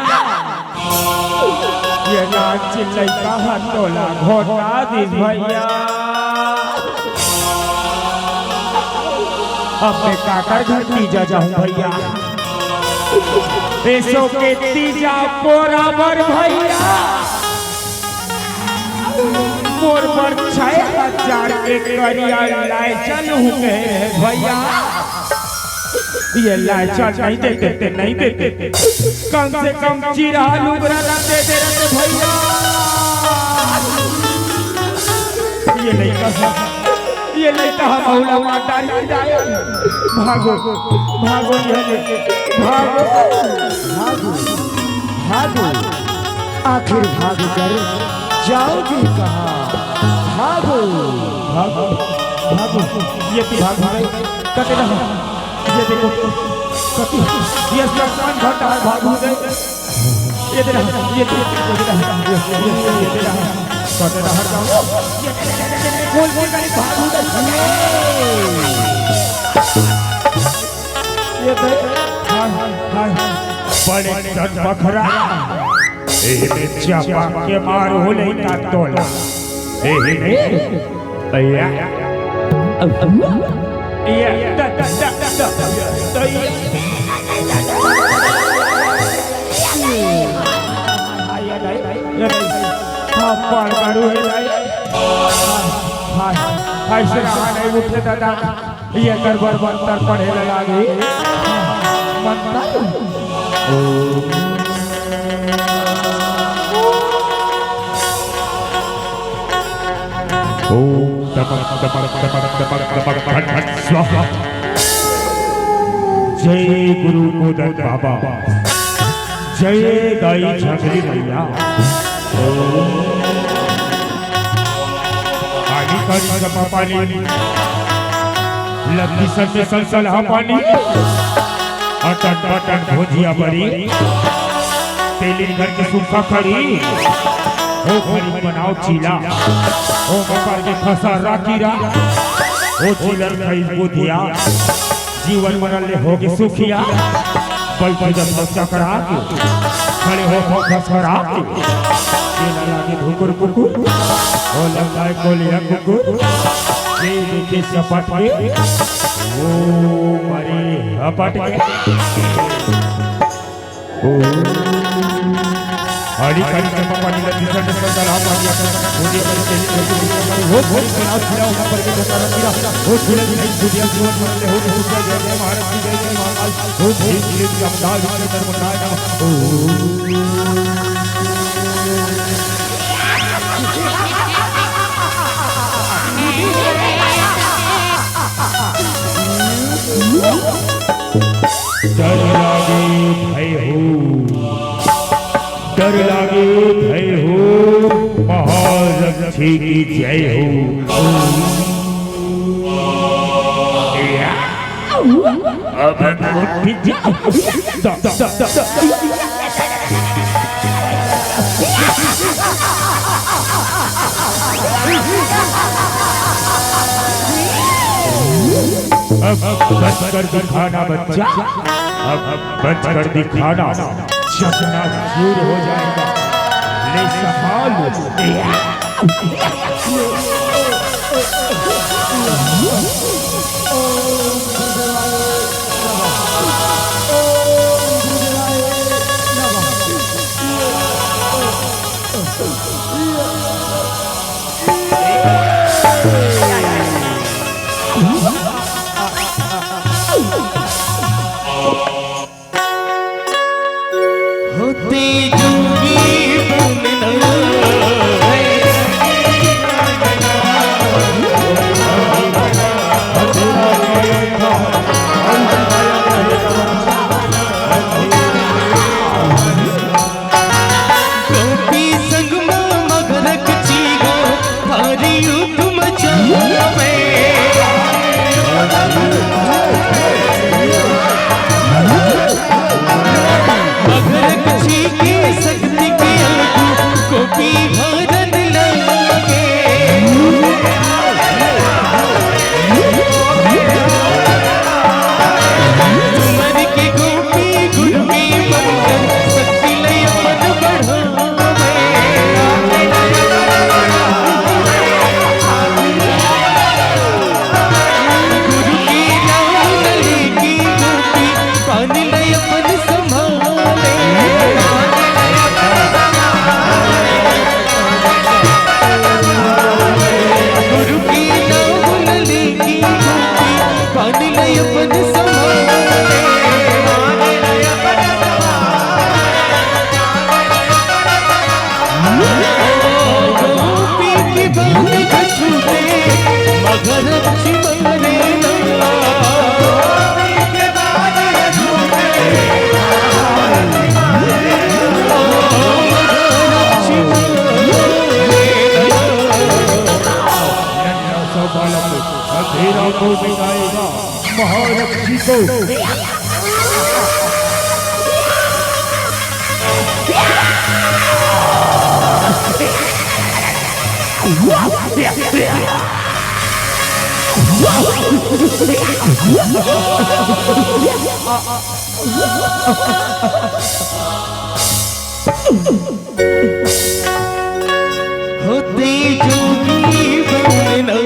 ये नाच चिल्लाई कहा तोला घोटा दी भैया अब मैं काकर घर तीजा जाऊं भैया ऐसो के तीजा बराबर भैया मोर पर 6000 के करिया लाए चलूं भैया ये लाचा नहीं देते नहीं देते कम से कम चिरा लुगरा दे दे भैया ये नहीं कहा मौला माता भागो भागो भागो भागो भागो आखिर भाग कर जाओगी कहाँ भागो भागो भागो ये तू भाग भाग कते रहा ये देखो कति ये सब घटा है भागो दे ये दे रहा ये दे रहा कते रहा जाओ बोल बोल कर भागो दे ये दे हां हां बड़े चट बखरा एहे चापा के मार हो ले का तोला एहे भैया ये पार करू हाय से नहीं उठे दादा ये गड़बड़ मंत्र पढ़े लागे मंत्र जय गुरु मोदक बाबा जय दाई झगड़ी भैया आगे करी जपा पानी लगी सर में सलसला पानी अटट अटट भोजिया बड़ी तेली घर के सूखा खड़ी ओ खड़ी बनाओ चीला ओ मकर के फसा राखीरा ओ चीलर खई बुधिया जीवन मरल ले होगे सुखिया बैठ जब चकरा के खड़े हो खसखरा के ये लगा के घुकुर कुकुर ओ लगाए कोलिया कुकुर ये देखे सपट के ओ मरे हपट के ओ हरी करी के पानी लगी सर से चला पानी होने पर के हो हो नाच खड़ा होना पर के सारा गिरा हो झूले की दुनिया जीवन में हो हो जय महाराज की जय महाकाल हो धीरे धीरे जमदार के धर्मदाय डर लागे भय हो डर लागे भय हो महारथी की जय हो अब बच कर दिखाना बच्चा अब बच कर दिखाना चकना चूर हो जाएगा ले सहाल होती जुगी मान ले अपन संभाले गोपी की बात छूटे मगर अच्छी मरे अंधेरा को दिखाएगा महारक्षी को। होते जोगी बनना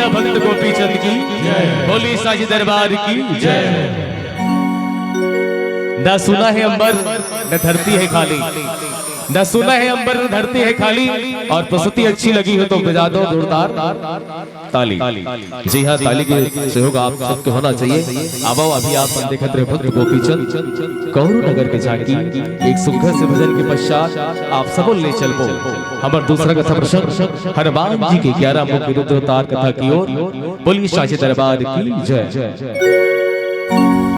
भक्त गोपी चंद की बोली साजी दरबार की जय। न सुना है अंबर न धरती है खाली, न सुना है अंबर न धरती है खाली, और प्रस्तुति अच्छी लगी हो तो बजा दो जोरदार ताली। जी हाँ, ताली के सहयोग आप सबके होना चाहिए। अब अभी आप देखते रहे भक्त गोपी चंद कौरू नगर के झांकी एक सुघर से भजन के पश्चात आप सब ले चल पो हमारे दूसरा कथा प्रसंग हनुमान जी के 11 मुख रुद्र अवतार कथा की ओर। बोलिए साचे दरबार की जय।